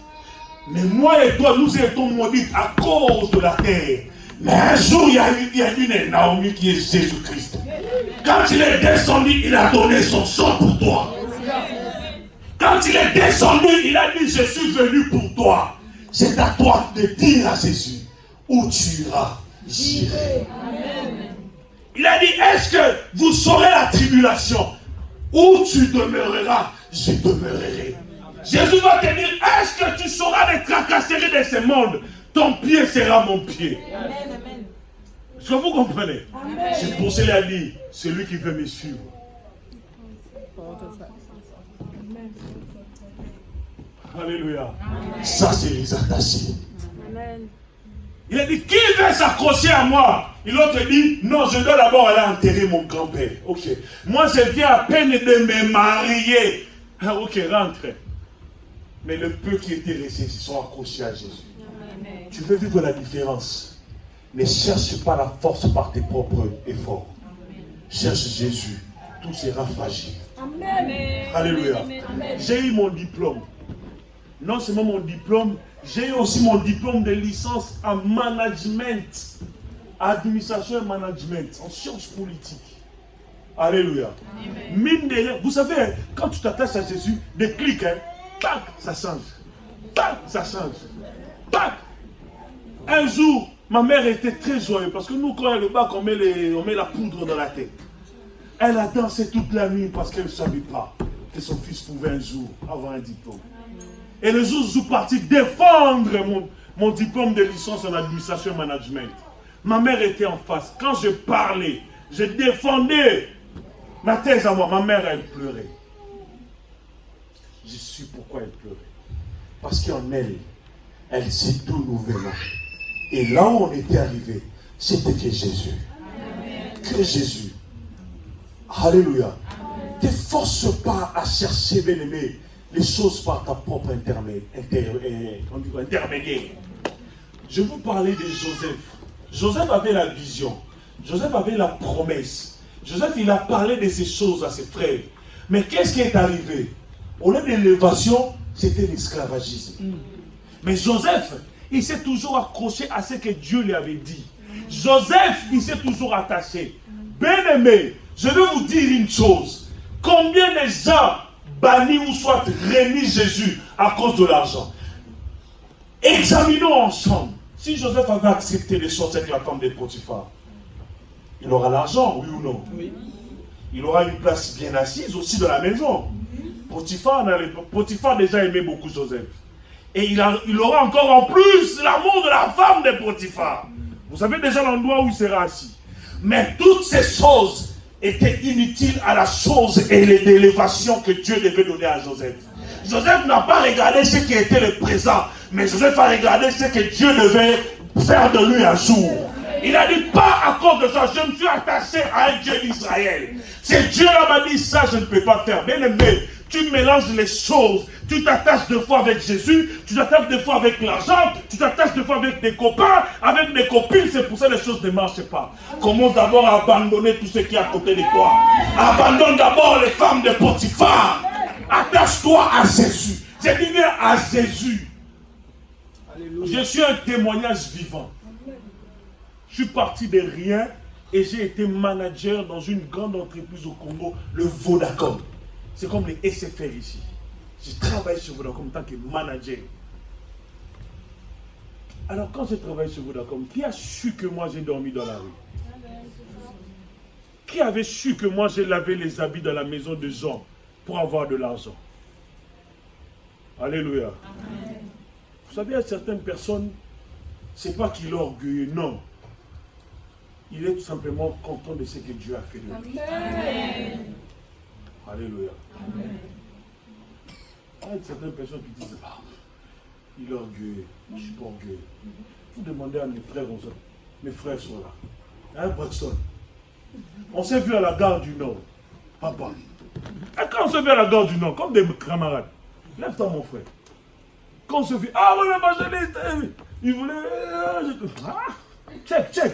Mais moi et toi, nous étions maudites à cause de la terre. Mais un jour, il y a une Naomi qui est Jésus-Christ. Quand il est descendu, il a donné son sang pour toi. Quand il est descendu, il a dit, je suis venu pour toi. C'est à toi de dire à Jésus, où tu iras, j'irai. Il a dit, est-ce que vous saurez la tribulation? Où tu demeureras, je demeurerai. Jésus va te dire, est-ce que tu sauras les tracasseries de ce monde? Ton pied sera mon pied. Est-ce que vous comprenez? C'est pour cela qu'il a dit, celui qui veut me suivre. Alléluia. Ça, c'est les attachés. Il a dit, qui veut s'accrocher à moi? Et l'autre dit, non, je dois d'abord aller enterrer mon grand-père. Ok. Moi, je viens à peine de me marier. Ok, rentre. Mais le peu qui était resté, ils sont accrochés à Jésus. Amen. Tu veux vivre la différence. Ne cherche pas la force par tes propres efforts. Amen. Cherche Jésus. Tout sera fragile. Amen. Alléluia. J'ai eu mon diplôme. Non seulement mon diplôme, j'ai eu aussi mon diplôme de licence en management. Administration et management. En sciences politiques. Alléluia. Amen. Mine de rien, vous savez, quand tu t'attaches à Jésus, des clics, tac, ça change. Tac, ça change. Tac. Un jour, ma mère était très joyeuse parce que nous, quand elle est au bac, on met la poudre dans la tête. Elle a dansé toute la nuit parce qu'elle ne savait pas que son fils pouvait un jour avoir un diplôme. Et le jour où je suis parti défendre mon diplôme de licence en administration et management, ma mère était en face. Quand je parlais, je défendais ma thèse à moi. Ma mère, elle pleurait. Je sais pourquoi elle pleurait. Parce qu'en elle sait d'où nous venons. Et là où on était arrivé, c'était que Jésus. Amen. Que Jésus. Alléluia. Ne te force pas à chercher, bien-aimé, les choses par ta propre intermédiaire. Je vous parlais de Joseph. Joseph avait la vision. Joseph avait la promesse. Joseph, il a parlé de ces choses à ses frères. Mais qu'est-ce qui est arrivé? Au lieu de l'élévation, c'était l'esclavagisme. Mais Joseph, il s'est toujours accroché à ce que Dieu lui avait dit. Joseph, il s'est toujours attaché. Bien-aimé, je vais vous dire une chose. Combien de gens bannis ou soit remis Jésus à cause de l'argent? Examinons ensemble. Si Joseph avait accepté de sortir avec la femme de Potiphar, il aura l'argent, oui ou non? Oui. Il aura une place bien assise aussi dans la maison. Potiphar déjà aimait beaucoup Joseph. Et il aura encore en plus l'amour de la femme de Potiphar. Vous savez déjà l'endroit où il sera assis. Mais toutes ces choses étaient inutiles à la chose et l'élévation que Dieu devait donner à Joseph. Joseph n'a pas regardé ce qui était le présent, mais Joseph a regardé ce que Dieu devait faire de lui un jour. Il a dit, pas à cause de ça, je me suis attaché à un Dieu d'Israël. Ce Dieu-là m'a dit, ça je ne peux pas faire. Bien aimé, tu mélanges les choses. Tu t'attaches deux fois avec Jésus, tu t'attaches deux fois avec l'argent, tu t'attaches deux fois avec des copains, avec des copines, c'est pour ça que les choses ne marchent pas. Commence d'abord à abandonner tout ce qui est à côté de toi. Abandonne d'abord les femmes de Potiphar. Attache-toi à Jésus. J'ai dit bien à Jésus. Je suis un témoignage vivant. Je suis parti de rien et j'ai été manager dans une grande entreprise au Congo, le Vodacom. C'est comme les SFR ici. J'ai travaillé sur Vodacom en tant que manager. Alors quand j'ai travaillé sur Vodacom, qui a su que moi j'ai dormi dans la rue? Qui avait su que moi j'ai lavé les habits dans la maison de gens pour avoir de l'argent? Alléluia. Amen. Vous savez, il y a certaines personnes, c'est pas qu'il est orgueilleux, non. Il est tout simplement content de ce que Dieu a fait de lui. Amen. Alléluia. Amen. Il y a certaines personnes qui disent, ah, il est orgueilleux, je ne suis pas orgueilleux. Vous demandez à mes frères, mes frères sont là. Hein, Braxton? On s'est vu à la gare du Nord, papa. Et quand on s'est vu à la gare du Nord, comme des camarades, lève-toi mon frère. Quand on se fait, ah oui, l'évangéliste, il voulait. Ah, check.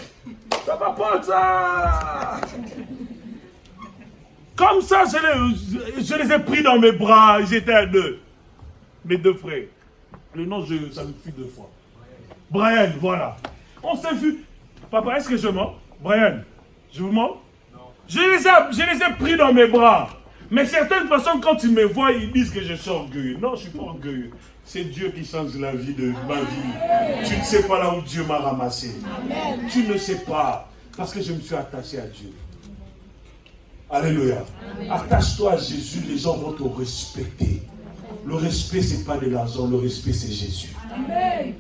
Ça va pas ça. Comme ça, je les ai pris dans mes bras, ils étaient à deux. Mes deux frères. Le nom, ça me fuit 2 fois. Brian, voilà. On s'est vu. Papa, est-ce que je mens? Brian, je vous mens? Non. Je les ai pris dans mes bras. Mais certaines personnes, quand ils me voient, ils disent que je suis orgueilleux. Non, je ne suis pas orgueilleux. C'est Dieu qui change la vie de ma vie. Tu ne sais pas là où Dieu m'a ramassé. Amen. Tu ne sais pas. Parce que je me suis attaché à Dieu. Alléluia. Attache-toi à Jésus, les gens vont te respecter. Le respect, ce n'est pas de l'argent. Le respect, c'est Jésus. Amen.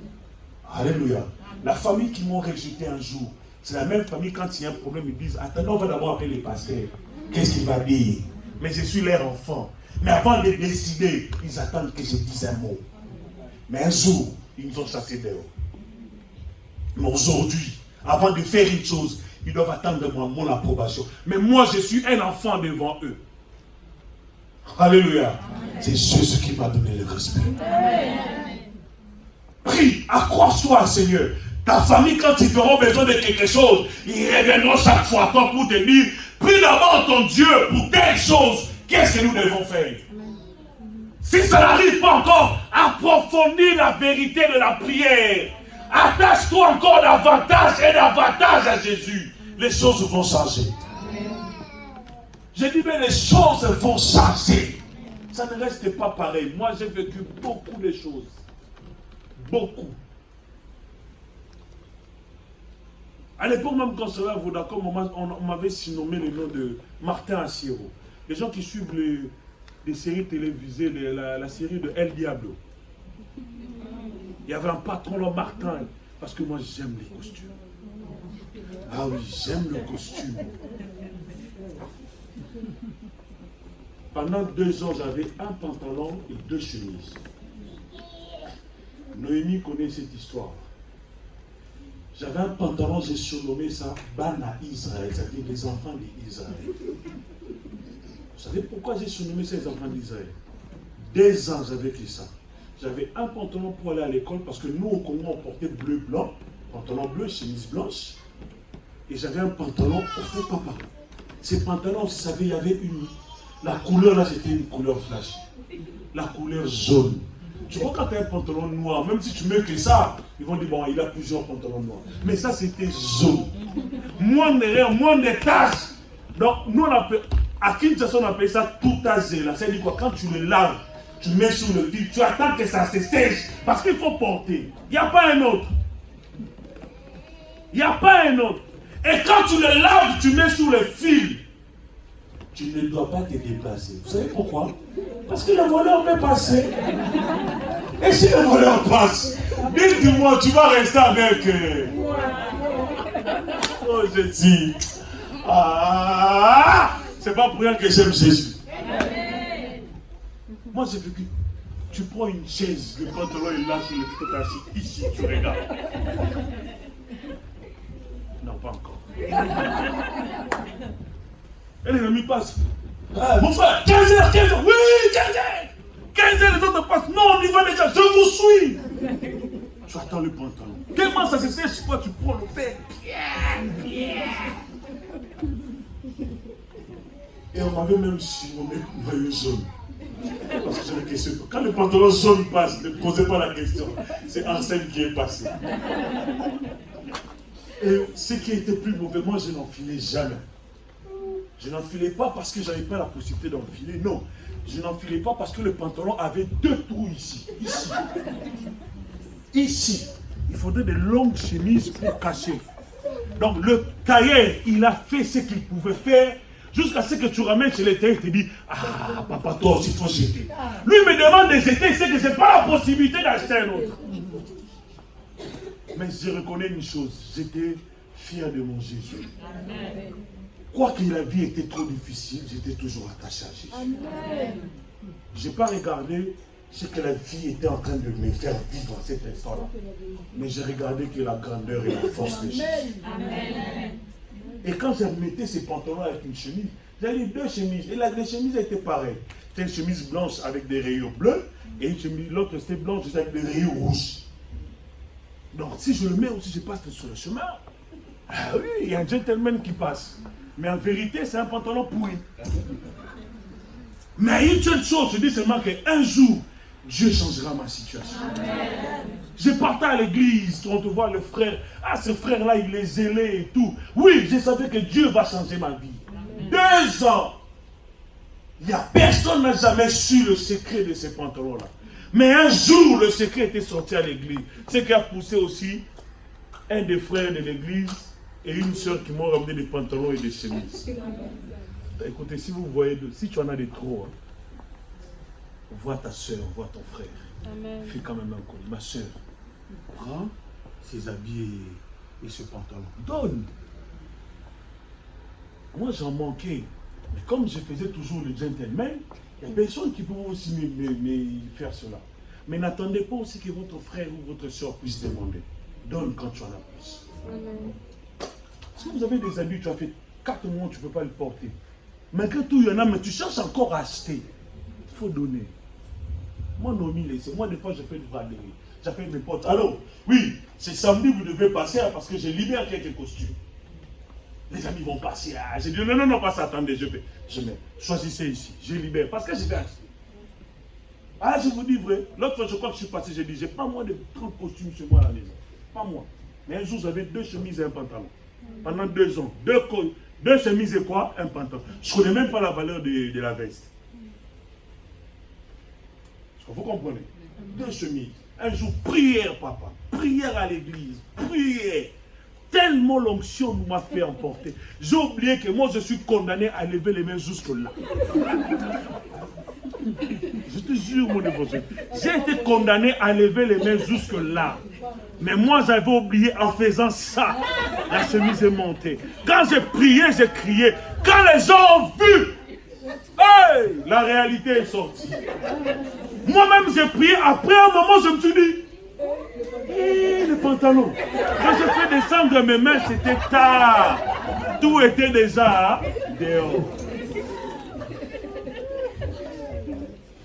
Alléluia. La famille qui m'ont rejeté un jour, c'est la même famille, quand il y a un problème, ils disent, attendez, on va d'abord appeler les pasteurs. Qu'est-ce qu'il va dire? Mais je suis leur enfant. Mais avant de décider, ils attendent que je dise un mot. Mais un jour, ils nous ont chassés dehors. Mais aujourd'hui, avant de faire une chose, ils doivent attendre de moi mon approbation. Mais moi, je suis un enfant devant eux. Alléluia. C'est Jésus qui m'a donné le respect. Prie, accroche-toi, Seigneur. Ta famille, quand ils auront besoin de quelque chose, ils reviendront chaque fois à toi pour te dire, prie d'abord ton Dieu pour telle chose. Qu'est-ce que nous devons faire? Si ça n'arrive pas encore, approfondis la vérité de la prière. Attache-toi encore davantage et davantage à Jésus. Les choses vont changer. Je dis, mais les choses vont changer. Ça ne reste pas pareil. Moi, j'ai vécu beaucoup de choses. Beaucoup. À l'époque, même quand je serais à Vodacom, on m'avait surnommé le nom de Martin Assiero. Les gens qui suivent les séries télévisées, la série de El Diablo. Il y avait un patron là, Martin, parce que moi j'aime les costumes. Ah oui, j'aime le costume. Pendant 2 ans, j'avais un pantalon et 2 chemises. Noémie connaît cette histoire. J'avais un pantalon, j'ai surnommé ça Bana Israël, c'est-à-dire les enfants d'Israël. Vous savez pourquoi j'ai surnommé ces enfants d'Israël? 2 ans, j'avais fait ça. J'avais un pantalon pour aller à l'école parce que nous, au Congo, on portait bleu-blanc, pantalon bleu, chemise blanche. Et j'avais un pantalon au fait papa. Ces pantalons, vous savez, il y avait la couleur là, c'était une couleur flash. La couleur jaune. Tu vois, quand tu as un pantalon noir, même si tu mets que ça, ils vont dire, bon, il a plusieurs pantalons noirs. Mais ça, c'était jaune. Moins de taches. Donc, nous, on appelle, à Kinshasa, on appelle ça tout azé. C'est-à-dire quoi, quand tu le laves, tu mets sur le fil, tu attends que ça se sèche. Parce qu'il faut porter. Il n'y a pas un autre. Il n'y a pas un autre. Et quand tu le laves, tu mets sur le fil. Tu ne dois pas te déplacer. Vous savez pourquoi? Parce que le voleur peut passer. Et si le voleur passe, dis-moi, tu vas rester avec... Oh, je dis... Ah, c'est pas pour rien que j'aime Jésus. Moi, j'ai vécu... Tu prends une chaise, le pantalon est là sur le petit assis. Ici, tu regardes. Non, pas encore. Et les amis passent. Ah, mon frère, 15h, oui, 15h. 15h, les autres passent. Non, on y va déjà, je vous suis. Tu attends le pantalon. Tellement ça se sèche, tu prends le père. Et on m'avait même surnommé maillot jaune. parce que j'ai une question. Quand le pantalon jaune passe, ne posez pas la question. C'est Arsène qui est passé. Et ce qui était plus mauvais, moi je n'enfilais jamais. Je n'enfilais pas parce que je n'avais pas la possibilité d'enfiler, non. Je n'enfilais pas parce que le pantalon avait 2 trous ici. Ici. Il faudrait de longues chemises pour cacher. Donc le tailleur, il a fait ce qu'il pouvait faire jusqu'à ce que tu ramènes chez le tailleur et te dis, ah papa, toi aussi il faut jeter. Lui me demande de jeter, il sait que je n'ai pas la possibilité d'acheter un autre. Mais je reconnais une chose, j'étais fier de mon Jésus. Quoi que la vie était trop difficile, j'étais toujours attaché à Jésus. Je n'ai pas regardé ce que la vie était en train de me faire vivre à cet instant-là. Mais j'ai regardé que la grandeur et la force de Jésus. Et quand je mettais ces pantalons avec une chemise, j'avais 2 chemises. Et les chemises étaient pareilles. C'était une chemise blanche avec des rayures bleus. Et une chemise, l'autre c'était blanche avec des rayures rouges. Donc si je le mets aussi, je passe sur le chemin. Ah oui, il y a un gentleman qui passe. Mais en vérité, c'est un pantalon pourri. Mais une seule chose, je dis seulement qu'un jour, Dieu changera ma situation. Amen. Je partais à l'église, on te voit le frère. Ah, ce frère-là, il est zélé et tout. Oui, je savais que Dieu va changer ma vie. Amen. 2 ans. Il n'y a personne n'a jamais su le secret de ces pantalons-là. Mais un jour, le secret était sorti à l'église. Ce qui a poussé aussi un des frères de l'église et une soeur qui m'ont ramené des pantalons et des chemises. Écoutez, si vous voyez, si tu en as des trop, vois ta soeur, vois ton frère. Amen. Fais quand même un colis. Ma soeur, prends ces habits et ce pantalon. Donne. Moi, j'en manquais. Mais comme je faisais toujours le gentleman, il y a personne qui pouvait aussi me faire cela. Mais n'attendez pas aussi que votre frère ou votre soeur puisse demander. Donne quand tu en as plus. Amen. Si vous avez des habits, tu as fait 4 mois, tu ne peux pas le porter. Malgré tout, il y en a, mais tu cherches encore à acheter. Il faut donner. Moi, Nomi, moi, des fois, je fais du valet. J'appelle mes potes. Alors, oui, c'est samedi, vous devez passer parce que je libère quelques costumes. Les amis vont passer. J'ai dit, non, pas ça, attendez, je mets. Choisissez ici, je libère. Parce que je vais acheter. Ah, je vous dis vrai. L'autre fois, je crois que je suis passé, j'ai dit, j'ai pas moins de 30 costumes chez moi à la maison. Pas moi. Mais un jour, j'avais 2 chemises et un pantalon. Pendant 2 ans. 2 chemises et quoi? Un pantalon. Je ne connais même pas la valeur de la veste. Vous comprenez? 2 chemises. Un jour, prière, papa. Prière à l'église. Prière. Tellement l'onction m'a fait emporter. J'ai oublié que moi, je suis condamné à lever les mains jusque-là. Je te jure, mon évangile. J'ai été condamné à lever les mains jusque-là. Mais moi, j'avais oublié en faisant ça. La chemise est montée. Quand j'ai prié, j'ai crié. Quand les gens ont vu, hey, la réalité est sortie. Moi-même, j'ai prié. Après un moment, je me suis dit, le pantalon. Quand j'ai fait descendre mes mains, c'était tard. Tout était déjà dehors.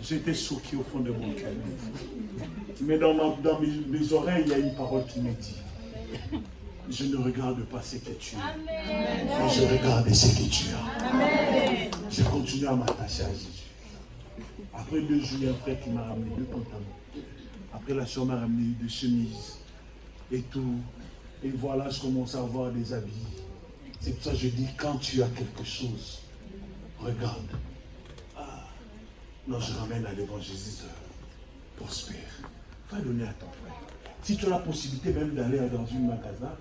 J'étais choqué au fond de mon cœur. Mais dans mes oreilles, il y a une parole qui me dit, je ne regarde pas ce que tu es, mais je regarde ce que tu as. Amen. Je continue à m'attacher à Jésus. Après 2 jours, il y a un frère qui m'a ramené 2 pantalons. Après, la soeur m'a ramené 2 chemises et tout. Et voilà, je commence à avoir des habits. C'est pour ça que je dis, quand tu as quelque chose, regarde. Non, je ramène à l'évangéliseur. Prospère. Va donner à ton frère. Si tu as la possibilité même d'aller dans un magasin,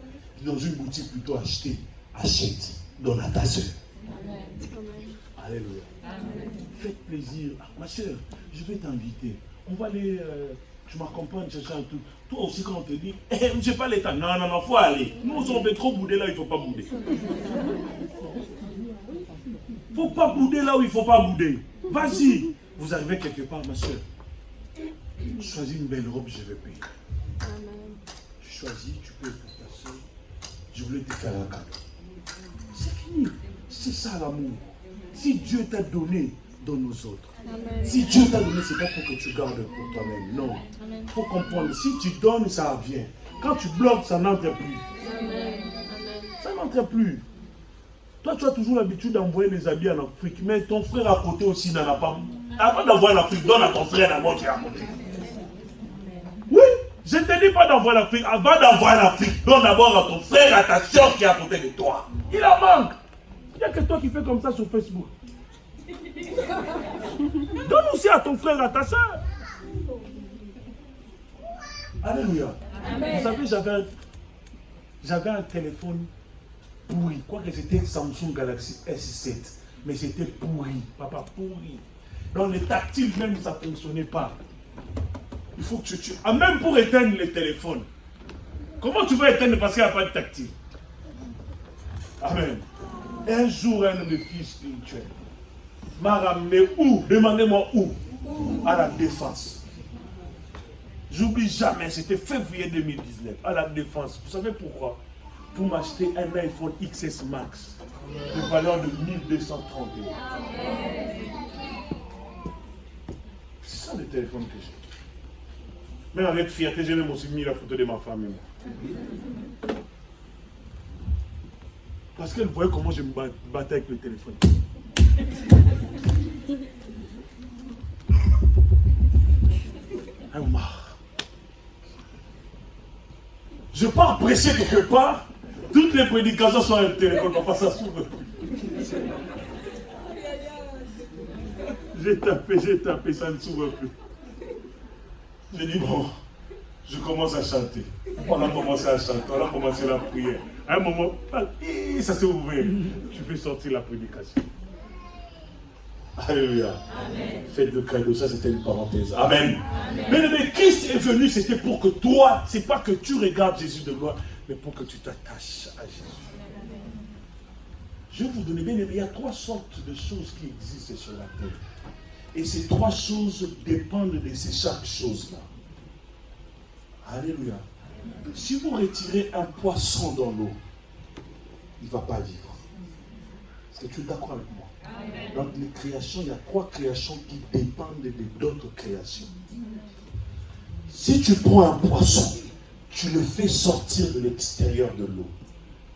dans une boutique plutôt acheter, achète. Donne à ta soeur. Amen. Alléluia. Amen. Faites plaisir. Ma soeur, je vais t'inviter. On va aller, tu m'accompagnes chercher un truc. Toi aussi, quand on te dit, je n'ai pas le temps. Non, il faut aller. Nous, on fait trop bouder là, il ne faut pas bouder. Il ne faut pas bouder là où il ne faut pas bouder. Vas-y. Vous arrivez quelque part, ma soeur. Choisis une belle robe, je vais payer. Amen. Tu choisis, tu payes pour ta soeur. Je voulais te faire un cadeau. C'est fini. C'est ça l'amour. Si Dieu t'a donné, donne aux autres. Amen. Si Dieu t'a donné, ce n'est pas pour que tu gardes pour toi-même. Non. Il faut comprendre. Si tu donnes, ça vient. Quand tu bloques, ça n'entre plus. Amen. Ça n'entre plus. Toi, tu as toujours l'habitude d'envoyer des habits en Afrique, mais ton frère à côté aussi n'en a pas. Avant d'envoyer en Afrique, donne à ton frère d'abord qui est à côté. Oui, je ne te dis pas d'envoyer en Afrique. Avant d'envoyer en Afrique, donne d'abord à ton frère, à ta soeur qui est à côté de toi. Il en manque. Il n'y a que toi qui fais comme ça sur Facebook. Donne aussi à ton frère, à ta soeur. Alléluia. Amen. Vous savez, j'avais un téléphone pourri. Quoique c'était Samsung Galaxy S7. Mais c'était pourri. Papa, pourri. Dans les tactiles même, ça ne fonctionnait pas. Il faut que tu... Ah, même pour éteindre le téléphone. Comment tu vas éteindre parce qu'il n'y a pas de tactile? Amen. Un jour, un de mes fils spirituels m'a ramené où? Demandez-moi où? À la Défense. J'oublie jamais, c'était février 2019, à la Défense. Vous savez pourquoi? Pour m'acheter un iPhone XS Max de valeur de 1230 €. C'est ça le téléphone que j'ai. Même avec fierté, j'ai même aussi mis la photo de ma femme. Parce qu'elle voyait comment je me battais avec le téléphone. Elle marre. Je pars pressé quelque part. Toutes les prédications sont avec le téléphone. Papa, ça s'ouvre. J'ai tapé, ça ne s'ouvre plus. J'ai dit bon, je commence à chanter. On a commencé à chanter, on a commencé la prière. À un moment, ça s'est ouvert. Tu fais sortir la prédication. Alléluia. Amen. Faites le cadeau, ça c'était une parenthèse. Amen. Mais Christ est venu, c'était pour que toi, c'est pas que tu regardes Jésus de loin, mais pour que tu t'attaches à Jésus. Je vais vous donner, bien aimé, il y a 3 sortes de choses qui existent sur la terre. Et ces 3 choses dépendent de chaque chose-là. Alléluia. Si vous retirez un poisson dans l'eau, il ne va pas vivre. Est-ce que tu es d'accord avec moi? Dans les créations, il y a 3 créations qui dépendent d'autres créations. Si tu prends un poisson, tu le fais sortir de l'extérieur de l'eau,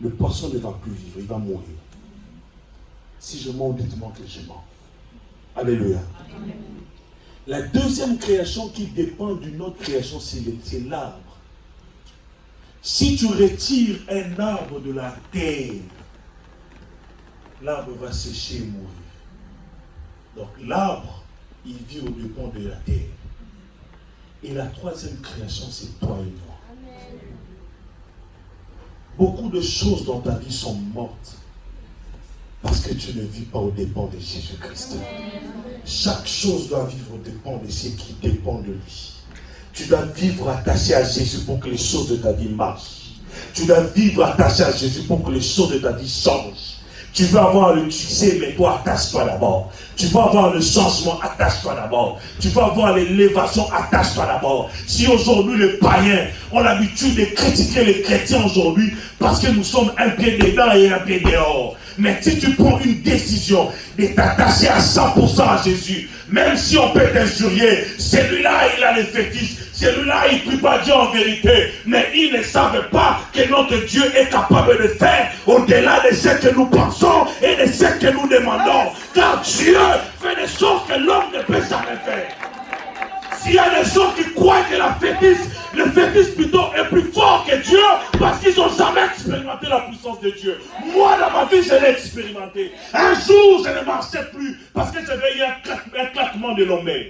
le poisson ne va plus vivre, il va mourir. Si je mens, dites-moi que je mens. Alléluia. Amen. La deuxième création qui dépend d'une autre création, c'est l'arbre. Si tu retires un arbre de la terre, l'arbre va sécher et mourir. Donc l'arbre, il vit au dépend de la terre. Et la troisième création, c'est toi et moi. Amen. Beaucoup de choses dans ta vie sont mortes. Parce que tu ne vis pas au dépend de Jésus-Christ. Chaque chose doit vivre au dépend de ce qui dépend de lui. Tu dois vivre attaché à Jésus pour que les choses de ta vie marchent. Tu dois vivre attaché à Jésus pour que les choses de ta vie changent. Tu veux avoir le succès, mais toi, attache-toi d'abord. Tu veux avoir le changement, attache-toi d'abord. Tu veux avoir l'élévation, attache-toi d'abord. Si aujourd'hui les païens ont l'habitude de critiquer les chrétiens aujourd'hui parce que nous sommes un pied dedans et un pied dehors. Mais si tu prends une décision de t'attacher à 100% à Jésus, même si on peut t'injurier, celui-là il a les fétiches, celui-là il ne prie pas Dieu en vérité, mais il ne savait pas que notre Dieu est capable de faire au-delà de ce que nous pensons et de ce que nous demandons. Car Dieu fait des choses que l'homme ne peut jamais faire. S'il y a des gens qui croient que le fétiche plutôt est plus fort que Dieu parce qu'ils n'ont jamais expérimenté la puissance de Dieu. Moi, dans ma vie, je l'ai expérimenté. Un jour, je ne marchais plus parce que j'avais eu un claquement de lombaire.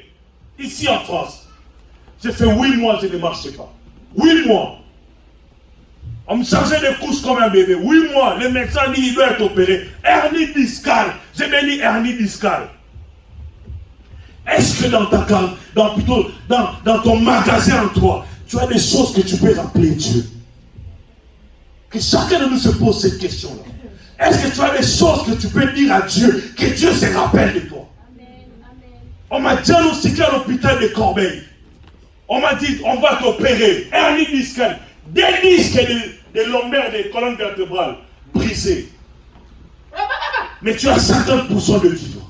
Ici en France. J'ai fait 8 mois, je ne marchais pas. 8 mois. On me changeait de couche comme un bébé. 8 mois, le médecin dit qu'il doit être opéré. Hernie discale. J'ai bien dit hernie discale. Est-ce que dans ton magasin en toi, tu as des choses que tu peux rappeler Dieu? Que chacun de nous se pose cette question-là. Est-ce que tu as des choses que tu peux dire à Dieu, que Dieu se rappelle de toi? On m'a diagnostiqué à l'hôpital de Corbeil. On m'a dit, on va t'opérer. Hernie discale. Des disques de lombaires, des colonnes vertébrales brisées. Mais tu as 50% de vivre.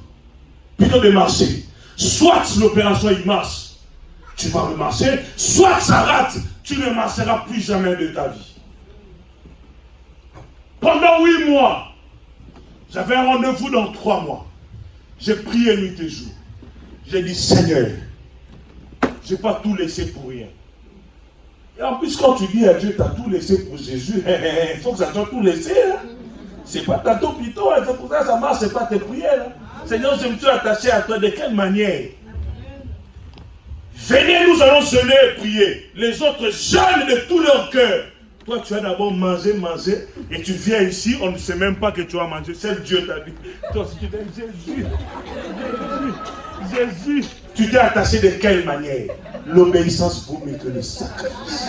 Plutôt de marcher. Soit l'opération il marche, tu vas remarcher, soit ça rate, tu ne marcheras plus jamais de ta vie. Pendant 8 mois, J'avais un rendez-vous dans 3 mois. J'ai prié nuit et jour. J'ai dit, Seigneur, je n'ai pas tout laissé pour rien. Et en plus, quand tu dis à Dieu, tu as tout laissé pour Jésus, il faut que ça soit tout laissé. Hein. C'est pas ta topito, hein. C'est pour ça que ça marche, c'est pas tes prières. Hein. Seigneur, je me suis attaché à toi. De quelle manière? Venez, nous allons jeûner et prier. Les autres jeûnent de tout leur cœur. Toi, tu as d'abord mangé, et tu viens ici, on ne sait même pas que tu as mangé. C'est Dieu t'a dit. Toi, si tu dis Jésus, tu t'es attaché de quelle manière? L'obéissance vaut mieux que le sacrifice.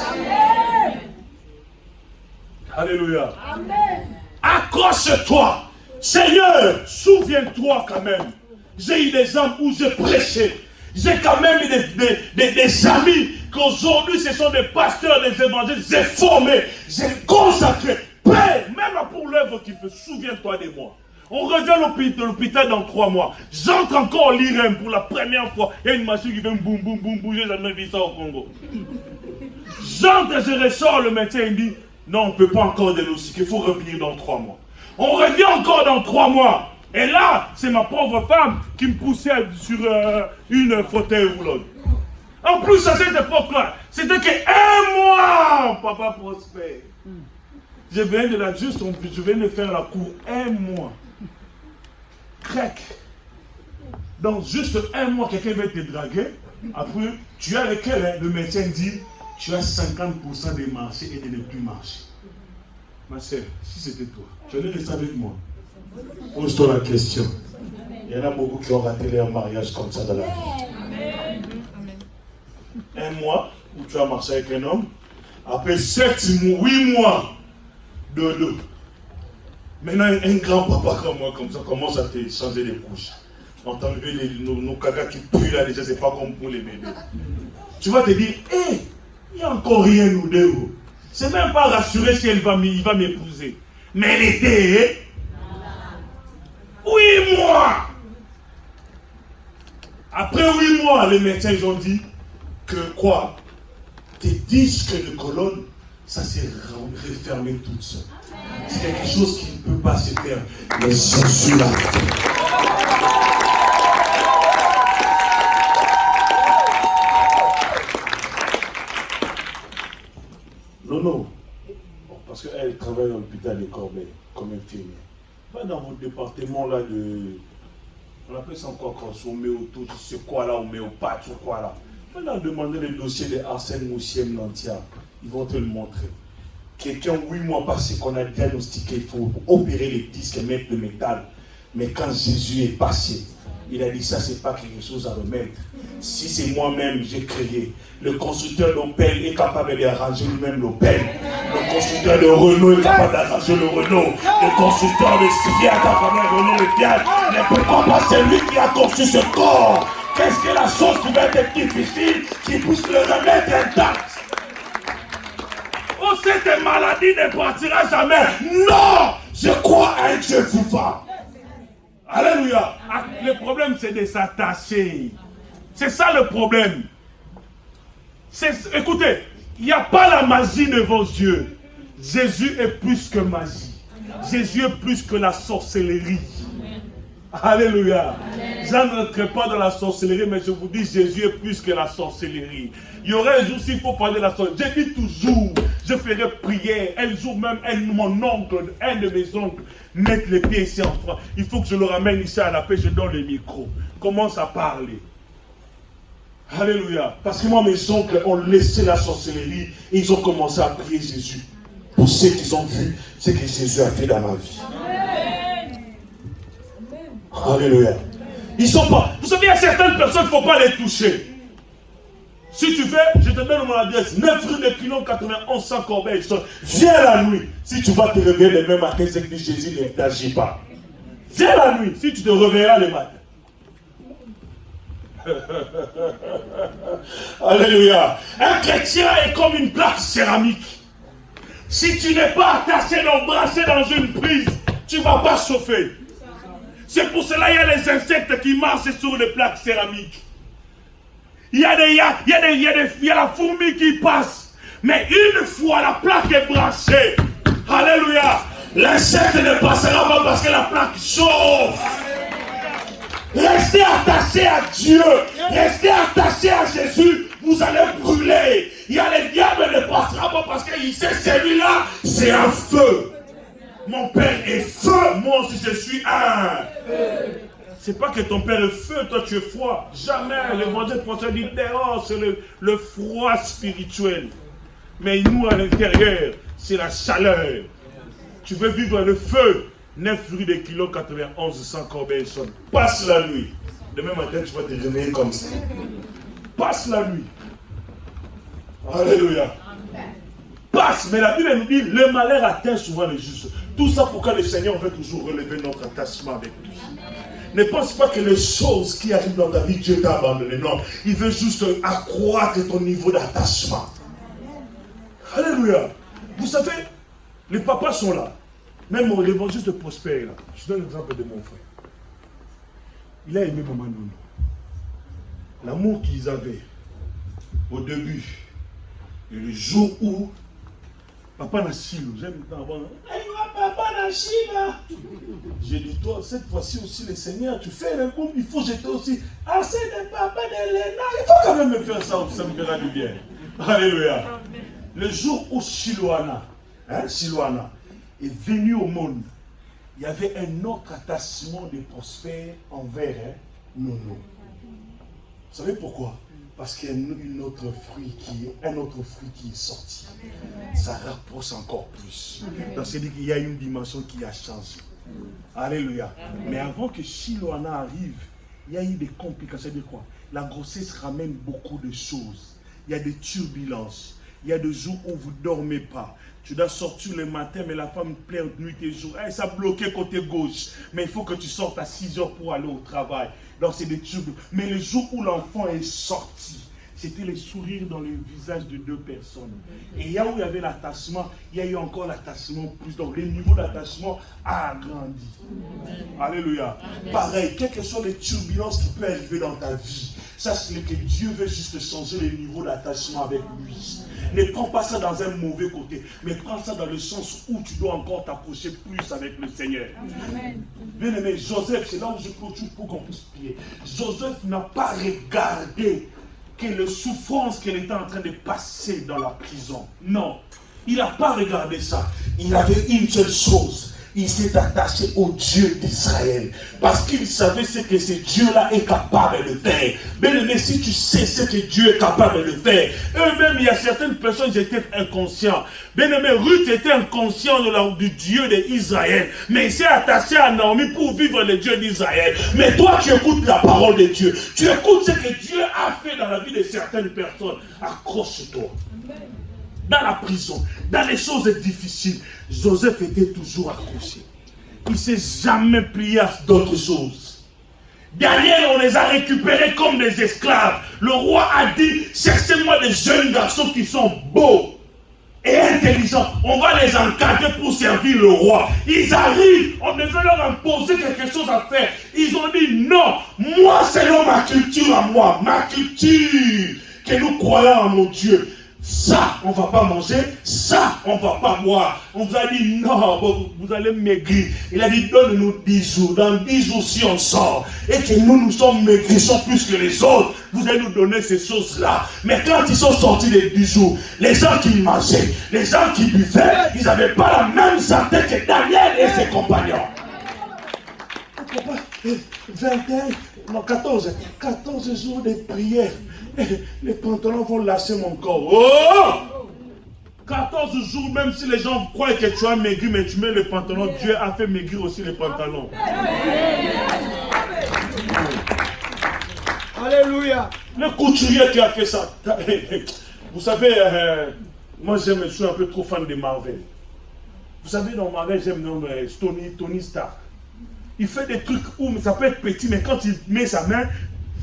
Alléluia. Amen. Accroche-toi. Seigneur, souviens-toi quand même. J'ai eu des âmes où j'ai prêché. J'ai quand même des amis qu'aujourd'hui ce sont des pasteurs, des évangiles. J'ai formé, j'ai consacré. Père, même pour l'œuvre qu'il fait, souviens-toi de moi. On revient de l'hôpital dans 3 mois. J'entre encore au l'IREM pour la première fois. Il y a une machine qui fait boum, boum, boum, boum. J'ai jamais vu ça au Congo. J'entre et je ressors, le médecin il dit, non, on ne peut pas encore diagnostiquer, il faut revenir dans 3 mois. On revient encore dans 3 mois. Et là, c'est ma pauvre femme qui me poussait sur une fauteuil roulante. En plus, à cette époque-là, c'était que 1 mois, papa Prosper. Je viens de la juste, je viens de faire la cour 1 mois. Crac. Dans juste 1 mois, quelqu'un va te draguer. Après, tu as lequel, hein? Le médecin dit, tu as 50% de marcher et de ne plus marcher. Ma soeur, si c'était toi, tu allais rester avec moi. Pose-toi la question. Il y en a beaucoup qui ont raté leur mariage comme ça dans la vie. 1 mois où tu as marché avec un homme. Après 7 mois, 8 mois de deux. Maintenant, un grand papa comme moi, comme ça, commence à te changer les couches. On t'a enlevé nos cagas qui puent là déjà, c'est pas comme pour les bébés. Tu vas te dire, hé, il n'y a encore rien nous deux. C'est même pas rassuré si il va m'épouser. Mais elle était... 8 mois. Après 8 mois, les médecins ils ont dit que quoi? Tes disques de colonne, ça s'est refermé tout seul. C'est quelque chose qui ne peut pas se faire. Mais Jésus l'a fait. Non. Parce qu'elle travaille dans l'hôpital de Corbeil comme infirmière. Va dans votre département là de... On appelle ça encore quand on met autour, tu sais quoi là, homéopathe ou quoi là. Va leur demander le dossier de Arsène Moussiem Nantia. Ils vont te le montrer. Quelqu'un 8 mois passé qu'on a diagnostiqué, il faut opérer les disques et mettre le métal. Mais quand Jésus est passé, il a dit ça c'est pas quelque chose à remettre. Si c'est moi-même j'ai créé, le constructeur d'Opel est capable d'arranger lui-même l'Opel. Le constructeur de Renault est capable d'arranger le Renault. Le constructeur de Fiat est capable d'arranger le Fiat. Mais pourquoi pas celui qui a conçu ce corps? Qu'est-ce que la chose qui va être difficile qui puisse le remettre intact? Oh, cette maladie ne partira jamais. Non! Je crois à un Dieu vivant. Alléluia. Le problème, c'est de s'attacher. C'est ça le problème. Écoutez, il n'y a pas la magie devant Dieu. Jésus est plus que magie. Jésus est plus que la sorcellerie. Alléluia. Je n'entrerai pas dans la sorcellerie, mais je vous dis, Jésus est plus que la sorcellerie. Il y aurait un jour, s'il faut parler de la sorcellerie, j'ai dit toujours, je ferai prière. Un jour même, mon oncle, un de mes oncles, mettre les pieds ici en France. Il faut que je le ramène ici à la paix, je donne le micro. Commence à parler. Alléluia. Parce que moi, mes oncles ont laissé la sorcellerie et ils ont commencé à prier Jésus. Pour ceux qui ont vu ce que Jésus a fait dans ma vie. Alléluia. Ils sont pas. Vous savez, il y a certaines personnes, il ne faut pas les toucher. Si tu veux, je te donne mon adresse. 9 rue de Pilon, 91 100 Corbeil. Viens la nuit. Si tu vas te réveiller le même matin, c'est que Jésus ne t'agit pas. Viens la nuit. Si tu te réveilleras le matin. Alléluia. Un chrétien est comme une plaque céramique. Si tu n'es pas attaché, embrassé dans une prise, tu ne vas pas chauffer. C'est pour cela qu'il y a les insectes qui marchent sur les plaques céramiques. Il y a la fourmi qui passe. Mais une fois la plaque est branchée, alléluia, L'insecte ne passera pas parce que la plaque chauffe. Restez attachés à Dieu. Restez attachés à Jésus. Vous allez brûler. Il y a les diables ne passera pas parce qu'il sait celui-là, c'est un feu. Mon père est feu. Moi aussi je suis un feu. C'est pas que ton père est feu, toi tu es froid. Jamais. L'évangile français dit dehors, c'est le froid spirituel. Mais nous à l'intérieur, c'est la chaleur. Tu veux vivre le feu. 9 fruits de kilo 91 sans corbeille sonne. Passe la nuit. Demain matin, tu vas te réveiller comme ça. Passe la nuit. Alléluia. Passe. Mais la Bible nous dit, le malheur atteint souvent les justes. Tout ça pourquoi le Seigneur veut toujours relever notre attachement avec lui. Ne pense pas que les choses qui arrivent dans ta vie, Dieu t'a abandonné. Non. Il veut juste accroître ton niveau d'attachement. Alléluia. Vous savez, les papas sont là. Même l'évangile de Prosper, là. Je donne l'exemple de mon frère. Il a aimé maman Nono. L'amour qu'ils avaient au début. Et le jour où papa n'a chilo, j'aime tant avant. Papa n'a chilo. J'ai dit, toi, cette fois-ci aussi, le Seigneur, tu fais un groupe, il faut jeter aussi. Assez de papa de Léna. Il faut quand même me faire ça, ça me fera du bien. Alléluia. Le jour où Siloana est venu au monde, il y avait un autre attachement de Prosper envers Nono. Vous savez pourquoi? Parce qu'il y a un autre fruit qui est sorti. Ça rapproche encore plus. Donc c'est-à-dire qu'il y a une dimension qui a changé. Alléluia. Mais avant que Shiloana arrive, il y a eu des complications. C'est-à-dire quoi? La grossesse ramène beaucoup de choses. Il y a des turbulences. Il y a des jours où vous ne dormez pas. Tu dois sortir le matin, mais la femme pleure nuit et jour. Elle s'est bloquée côté gauche. Mais il faut que tu sortes à 6 heures pour aller au travail. Donc c'est des turbulences. Mais le jour où l'enfant est sorti, c'était les sourires dans le visage de deux personnes. Et là où il y avait l'attachement, il y a eu encore l'attachement plus. Donc le niveau d'attachement a agrandi. Alléluia. Pareil, quelles que soient les turbulences qui peuvent arriver dans ta vie, sache que Dieu veut juste changer le niveau d'attachement avec lui. Ne prends pas ça dans un mauvais côté, mais prends ça dans le sens où tu dois encore t'approcher plus avec le Seigneur. Bien aimé, Joseph, c'est là où je clôture pour qu'on puisse prier. Joseph n'a pas regardé que les souffrances qu'elle était en train de passer dans la prison. Non, il n'a pas regardé ça. Il avait une seule chose. Il s'est attaché au Dieu d'Israël. Parce qu'il savait ce que ce Dieu-là est capable de faire. Bien aimé, si tu sais ce que Dieu est capable de faire, eux-mêmes, il y a certaines personnes qui étaient inconscientes. Bien aimé, Ruth était inconscient du Dieu d'Israël. Mais il s'est attaché à Naomi pour vivre le Dieu d'Israël. Mais toi, tu écoutes la parole de Dieu. Tu écoutes ce que Dieu a fait dans la vie de certaines personnes. Accroche-toi. Dans la prison, dans les choses difficiles, Joseph était toujours accroché. Il ne s'est jamais plié à d'autres choses. Daniel, on les a récupérés comme des esclaves. Le roi a dit, cherchez-moi des jeunes garçons qui sont beaux et intelligents. On va les encadrer pour servir le roi. Ils arrivent, on devait leur imposer quelque chose à faire. Ils ont dit, non, moi selon ma culture à moi, ma culture, que nous croyons en mon Dieu. Ça, on ne va pas manger. Ça, on ne va pas boire. On vous a dit, non, vous allez maigrir. Il a dit, donne-nous 10 jours. Dans 10 jours, si on sort, et que nous sommes maigrissons plus que les autres, vous allez nous donner ces choses-là. Mais quand ils sont sortis les 10 jours, les gens qui mangeaient, les gens qui buvaient, ils n'avaient pas la même santé que Daniel et ses compagnons. 14 jours de prière. Les pantalons vont lâcher mon corps. Oh! 14 jours, même si les gens croient que tu as maigri, mais tu mets les pantalons, Dieu a fait maigrir aussi les pantalons. Alléluia. Le couturier qui a fait ça. Vous savez, moi je suis un peu trop fan de Marvel. Vous savez, dans Marvel, j'aime Tony Stark. Il fait des trucs où ça peut être petit, mais quand il met sa main,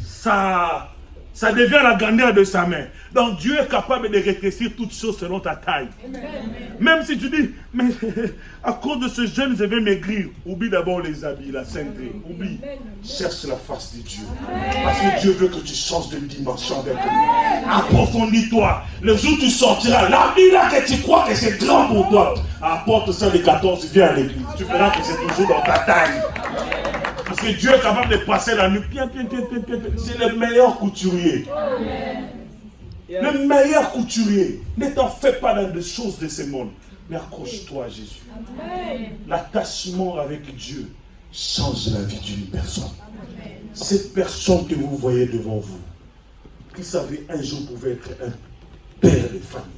ça Ça devient la grandeur de sa main. Donc Dieu est capable de rétrécir toutes choses selon ta taille. Même si tu dis, mais à cause de ce jeûne, je vais maigrir. Oublie d'abord les habits, la sainteté. Oublie. Cherche la face de Dieu. Parce que Dieu veut que tu changes de dimension avec lui. Approfondis-toi. Le jour où tu sortiras, la vie là que tu crois que c'est grand pour toi, apporte ça les 14, viens à l'église. Tu verras que c'est toujours dans ta taille. Parce que Dieu est capable de passer la nuit. C'est le meilleur couturier. Le meilleur couturier. Ne t'en fais pas dans des choses de ce monde. Mais accroche-toi à Jésus. L'attachement avec Dieu change la vie d'une personne. Cette personne que vous voyez devant vous, qui savait un jour pouvait être un père de famille.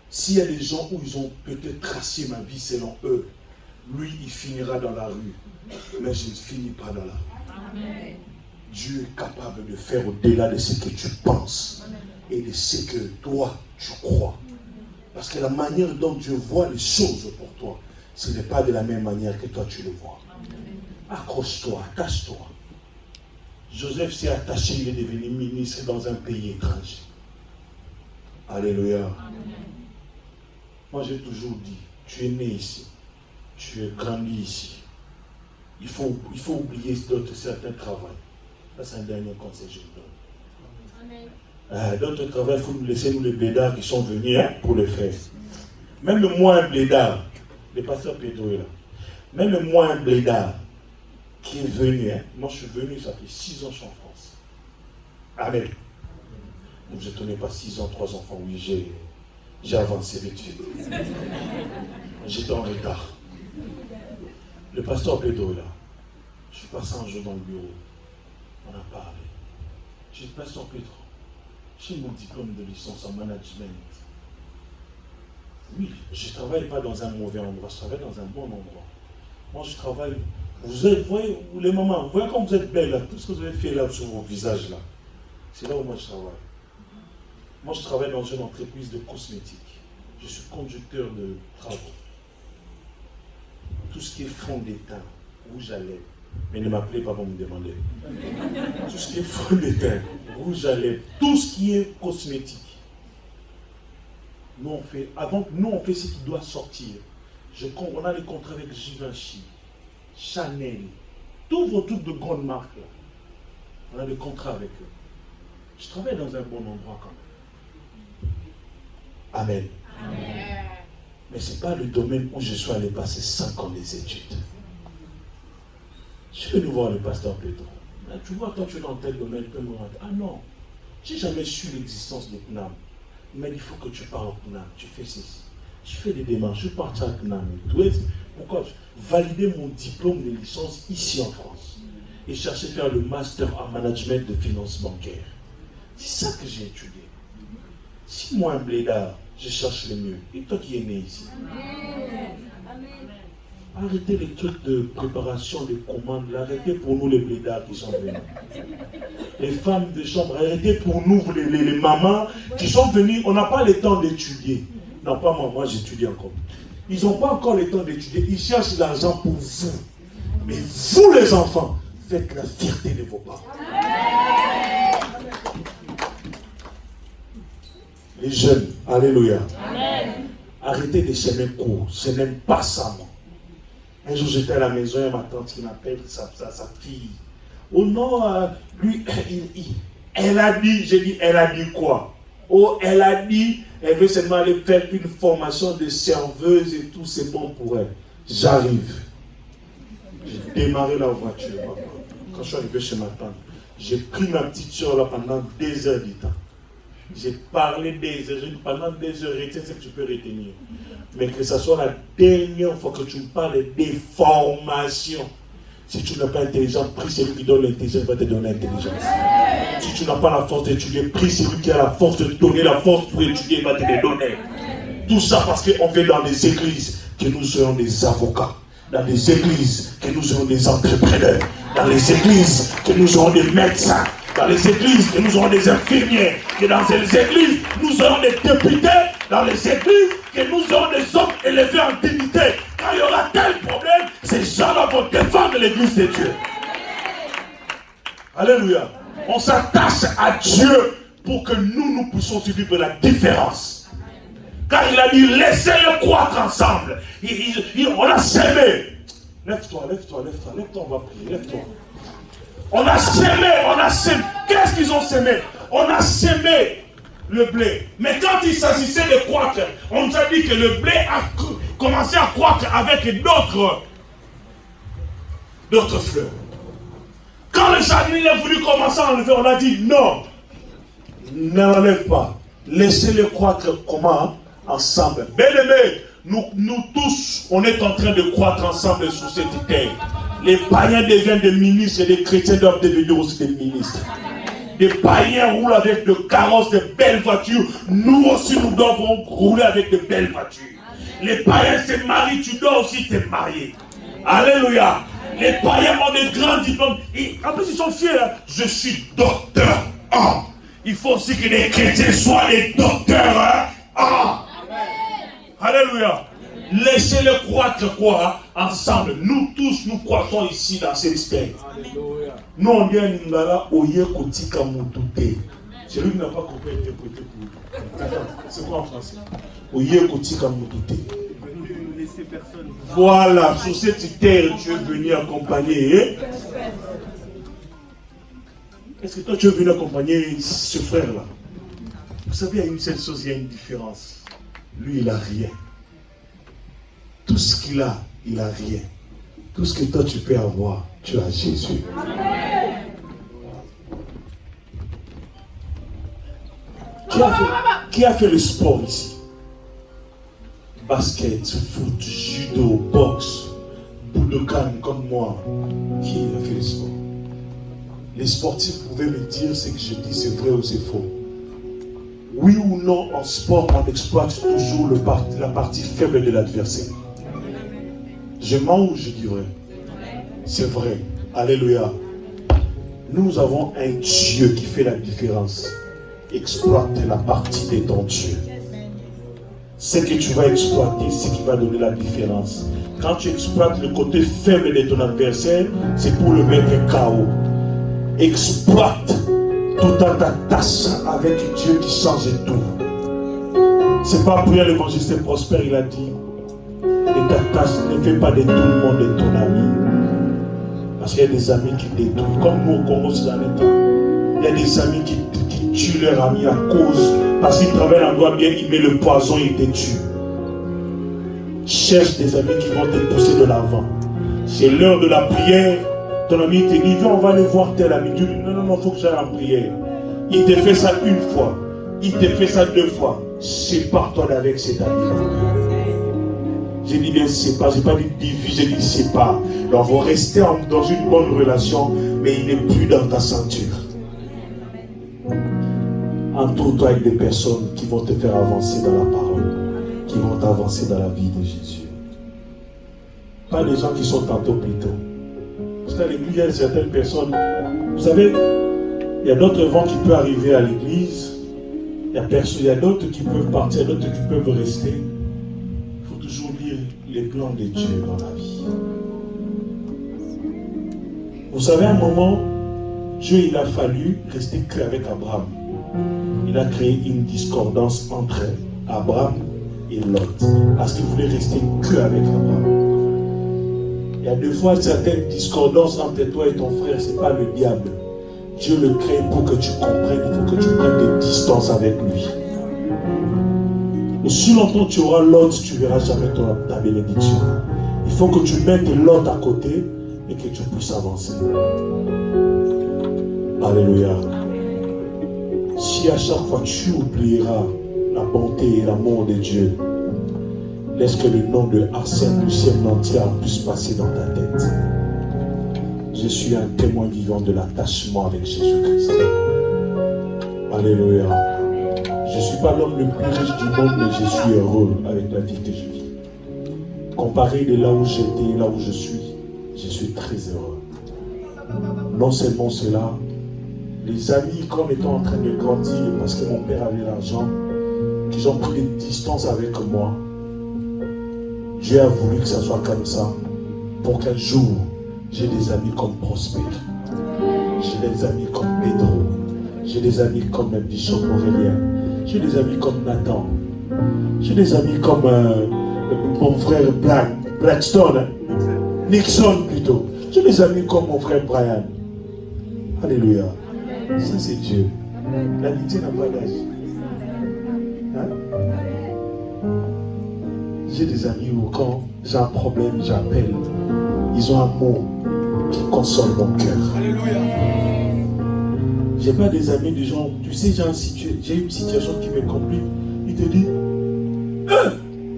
S'il y a des gens où ils ont peut-être tracé ma vie selon eux, lui, il finira dans la rue. Mais je ne finis pas dans la rue. Dieu est capable de faire au-delà de ce que tu penses et de ce que toi, tu crois. Parce que la manière dont Dieu voit les choses pour toi, ce n'est pas de la même manière que toi, tu le vois. Accroche-toi, attache-toi. Joseph s'est attaché, il est devenu ministre dans un pays étranger. Alléluia. Moi, j'ai toujours dit, tu es né ici. Tu es grandi ici. Il faut oublier certains travaux. Ça, c'est un dernier conseil que je vous donne. D'autres travaux, il faut nous laisser nous les blédards qui sont venus pour le faire. Même le moins blédard, le pasteur Pedro est là. Même le moins blédard qui est venu, moi je suis venu, ça fait 6 ans que je suis en France. Amen. Ne vous étonnez pas, 6 ans, 3 enfants, oui, j'ai avancé vite. J'étais en retard. Le pasteur Pedro est là. Je suis passé un jour dans le bureau. On a parlé. J'ai dit, pasteur Pedro, j'ai mon diplôme de licence en management. Oui, je ne travaille pas dans un mauvais endroit, je travaille dans un bon endroit. Moi, je travaille. Vous voyez, les mamans, vous voyez quand vous êtes belles, là, tout ce que vous avez fait là sur vos visages, là, c'est là où moi je travaille. Moi, je travaille dans une entreprise de cosmétiques. Je suis conducteur de travaux. Tout ce qui est fond d'étain, rouge à lèvres, mais ne m'appelez pas pour me demander. Tout ce qui est fond d'étain, rouge à lèvres, tout ce qui est cosmétique. Nous on fait ce qui doit sortir. On a les contrats avec Givenchy, Chanel, tous vos trucs de grandes marques là. On a des contrats avec eux. Je travaille dans un bon endroit quand même. Amen. Amen. Mais ce n'est pas le domaine où je suis allé passer 5 ans des études. Je vais nous voir le pasteur Pedro. Tu vois, toi tu es dans tel domaine, tu peux me rentrer. Ah non, j'ai jamais su l'existence de CNAM. Mais il faut que tu parles au CNAM, tu fais ceci. Je fais des démarches, je pars à CNAM. Pourquoi valider mon diplôme de licence ici en France et chercher à faire le master en management de finances bancaires. C'est ça que j'ai étudié. Si moi un blédard, je cherche le mieux. Et toi qui es né ici. Arrêtez les trucs de préparation, de commandes. Arrêtez pour nous les blédards qui sont venus. Les femmes de chambre, arrêtez pour nous les mamans qui sont venues. On n'a pas le temps d'étudier. Non, pas moi j'étudie encore. Ils n'ont pas encore le temps d'étudier. Ils cherchent l'argent pour vous. Mais vous les enfants, faites la fierté de vos parents. Les jeunes, alléluia. Amen. Arrêtez les chemins courts, ce n'est pas ça, moi. Un jour j'étais à la maison et ma tante qui m'appelle sa fille. Oh non, lui, elle a dit, j'ai dit, elle a dit quoi? Oh, elle a dit, elle veut seulement aller faire une formation de serveuse et tout, c'est bon pour elle. J'arrive. J'ai démarré la voiture. Quand je suis arrivé chez ma tante, j'ai pris ma petite soeur là pendant 2 heures du temps. J'ai parlé des heures, pendant 2 heures, retiens ce que tu peux retenir. Mais que ce soit la dernière fois que tu me parles des formations. Si tu n'es pas intelligent, prie celui qui donne l'intelligence, va te donner l'intelligence. Si tu n'as pas la force d'étudier, prie celui qui a la force de te donner la force pour étudier, va te les donner. Tout ça parce qu'on fait dans des églises que nous soyons des avocats. Dans des églises que nous soyons des entrepreneurs. Dans les églises que nous soyons des médecins. Dans les églises que nous serons des infirmiers, que dans les églises nous serons des députés, dans les églises que nous serons des hommes élevés en dignité. Quand il y aura tel problème, ces gens-là vont défendre l'église de Dieu. Alléluia. On s'attache à Dieu pour que nous puissions vivre la différence. Car il a dit, laissez-le croître ensemble. On a sémé. Lève-toi, on va prier, lève-toi. On a sémé. Qu'est-ce qu'ils ont sémé? On a sémé le blé. Mais quand il s'agissait de croître, on nous a dit que le blé a commencé à croître avec d'autres fleurs. Quand le jardinier a voulu commencer à enlever, on a dit non, n'enlève pas. Laissez-le croître comment? Ensemble. Bien-aimés, nous tous, on est en train de croître ensemble sur cette terre. Les païens deviennent des ministres et les chrétiens doivent devenir aussi des ministres. Des païens roulent avec de carrosses, de belles voitures. Nous aussi, nous devons rouler avec de belles voitures. Les païens se marient, tu dois aussi te marier. Alléluia. Les païens ont des grands diplômes. Et en plus, ils sont fiers. Hein. Je suis docteur. Ah. Il faut aussi que les chrétiens soient des docteurs. Hein. Ah. Alléluia. Laissez-le croître quoi ensemble. Nous tous, nous croissons ici dans cette terre. Nous, on dit à Ningala, Oye Kotika Moutouté. Celui qui n'a pas compris interprété pour vous. C'est quoi en français? Oye Kotika Moutouté. Voilà, sur cette terre, tu es venu accompagner. Est-ce que toi, tu es venu accompagner ce frère-là? Vous savez, il y a une seule chose, il y a une différence. Lui, il n'a rien. Tout ce qu'il a, il n'a rien. Tout ce que toi, tu peux avoir, tu as Jésus. Qui a fait le sport ici? Basket, foot, judo, boxe, Budokan comme moi. Qui a fait le sport? Les sportifs pouvaient me dire ce que je dis, c'est vrai ou c'est faux. Oui ou non, en sport, on exploite toujours la partie faible de l'adversaire. Je mens ou je dis vrai? C'est vrai. Alléluia. Nous avons un Dieu qui fait la différence. Exploite la partie de ton Dieu. Ce que tu vas exploiter, c'est ce qui va donner la différence. Quand tu exploites le côté faible de ton adversaire, c'est pour le mettre KO. Exploite tout en ta tâche avec Dieu qui change tout. C'est pas pour l'évangile prospère, il a dit. Et ta tâche ne fait pas de tout le monde de ton ami. Parce qu'il y a des amis qui détruisent. Comme nous au Congo, c'est dans les temps. Il y a des amis qui tuent leurs amis à cause. Parce qu'ils travaillent l'endroit bien, ils mettent le poison, ils te tuent. Cherche des amis qui vont te pousser de l'avant. C'est l'heure de la prière. Ton ami te dit, viens, on va aller voir tel ami. Tu dis, non, il faut que j'aille en prière. Il te fait ça une fois. Il te fait ça deux fois. Sépare-toi d'avec cet ami. J'ai dit bien sépare, je n'ai pas dit divise, j'ai dit sépare. Donc vous restez dans une bonne relation, mais il n'est plus dans ta ceinture. Entoure-toi avec des personnes qui vont te faire avancer dans la parole, qui vont t'avancer dans la vie de Jésus. Pas des gens qui sont tantôt plutôt. Parce qu'à l'église, il y a certaines personnes, vous savez, il y a d'autres vents qui peuvent arriver à l'église, il y a d'autres qui peuvent partir, d'autres qui peuvent rester. Il faut toujours lire les plans de Dieu dans la vie. Vous savez, à un moment, Dieu, il a fallu rester qu'avec Abraham. Il a créé une discordance entre Abraham et Lot. Parce qu'il voulait rester qu'avec Abraham. Il y a des fois certaines discordances entre toi et ton frère, ce n'est pas le diable. Dieu le crée pour que tu comprennes, il faut que tu prennes des distances avec lui. Aussi longtemps tu auras l'autre, tu ne verras jamais ta bénédiction. Il faut que tu mettes l'autre à côté et que tu puisses avancer. Alléluia. Si à chaque fois tu oublieras la bonté et l'amour de Dieu, laisse que le nom de Arsène Lucien Nantière puisse passer dans ta tête. Je suis un témoin vivant de l'attachement avec Jésus-Christ. Alléluia. Je ne suis pas l'homme le plus riche du monde, mais je suis heureux avec la vie que je vis. Comparé de là où j'étais et là où je suis très heureux. Non seulement cela, les amis, comme étant en train de grandir, parce que mon père avait l'argent, qu'ils ont pris des distances avec moi. Dieu a voulu que ça soit comme ça, pour qu'un jour, j'ai des amis comme Prosper. J'ai des amis comme Pedro. J'ai des amis comme Bishop Aurélien. J'ai des amis comme Nathan. J'ai des amis comme mon frère Blackstone. Nixon plutôt. J'ai des amis comme mon frère Brian. Alléluia. Ça c'est Dieu. L'amitié n'a pas d'âge. Hein? J'ai des amis où quand j'ai un problème, j'appelle. Ils ont un mot qui console mon cœur. Alléluia. J'ai pas des amis, des gens, tu sais, j'ai une situation qui me complique. Il te dit,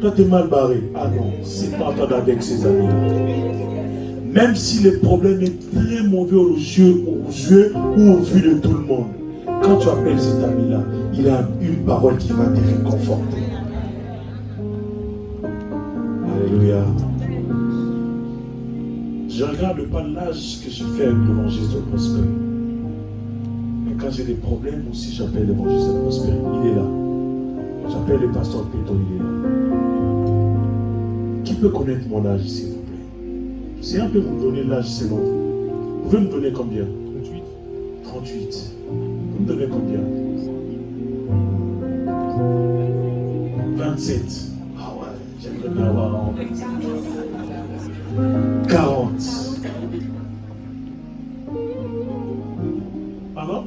toi t'es mal barré. Ah non, c'est pas entendre avec ses amis. Même si le problème est très mauvais aux yeux ou au vu de tout le monde, quand tu appelles cet ami-là, il a une parole qui va te réconforter. Alléluia. Je ne regarde pas l'âge que je fais avec l'évangile de Prospère. Mais quand j'ai des problèmes aussi, j'appelle l'évangile de Prospère. Il est là. J'appelle le pasteur Péto, il est là. Qui peut connaître mon âge, s'il vous plaît? Si un peut me donner l'âge selon vous. Vous pouvez me donner combien? 38. 38. Vous me donnez combien? 27. Ah ouais, j'aimerais bien avoir 40. Pardon?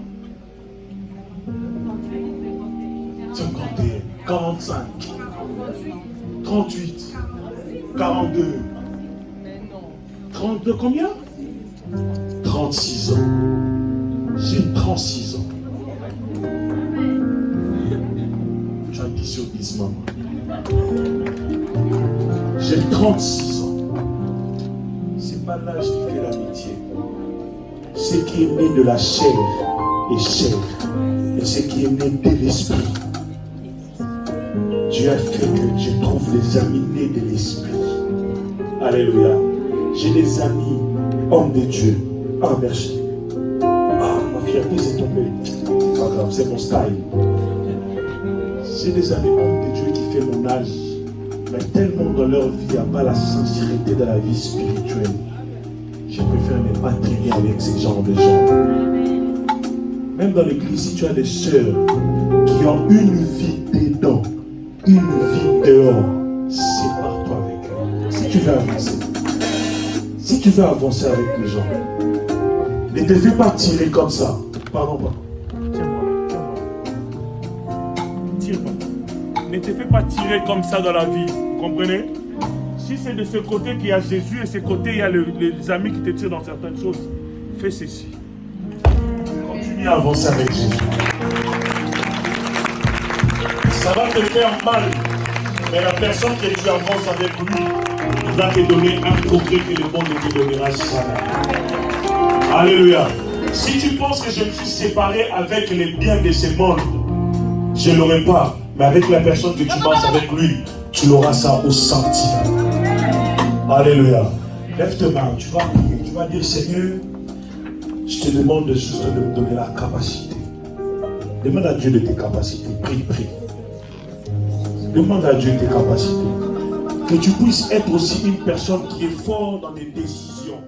51, 45, 38, 42, 32, combien? 36 ans. J'ai 36 ans. Tu as 10 sur 10, maman. J'ai 36 ans. C'est pas l'âge qui fait l'amitié. Ce qui est né de la chair est chair. Et ce qui est né de l'esprit. Dieu a fait que je trouve des amis nés de l'esprit. Alléluia. J'ai des amis hommes de Dieu. Ah, merci. Ah, ma fierté s'est tombée. C'est pas grave, c'est mon style. J'ai des amis hommes de Dieu qui fait mon âge. Mais tellement dans leur vie, il n'y a pas la sincérité de la vie spirituelle. Je préfère ne pas traîner avec ces genres de gens. Même dans l'église, si tu as des sœurs qui ont une vie dedans, une vie dehors, sépare-toi avec eux. Si tu veux avancer. Si tu veux avancer avec les gens, ne te fais pas tirer comme ça. Pardon, pardon. Tire-moi. Ne te fais pas tirer comme ça dans la vie. Vous comprenez? Si c'est de ce côté qu'il y a Jésus et de ce côté il y a les amis qui te tirent dans certaines choses, fais ceci. Continue à avancer avec Jésus. Ça va te faire mal, mais la personne que tu avances avec lui, il va te donner un progrès que le monde ne te donnera jamais. Alléluia. Si tu penses que je me suis séparé avec les biens de ce monde, je ne l'aurai pas. Mais avec la personne que tu passes avec lui, tu l'auras ça au centime. Alléluia. Lève tes mains, tu vas prier. Tu vas dire, Seigneur, je te demande juste de me donner la capacité. Demande à Dieu de tes capacités. Prie, prie. Demande à Dieu tes capacités. Que tu puisses être aussi une personne qui est forte dans tes décisions.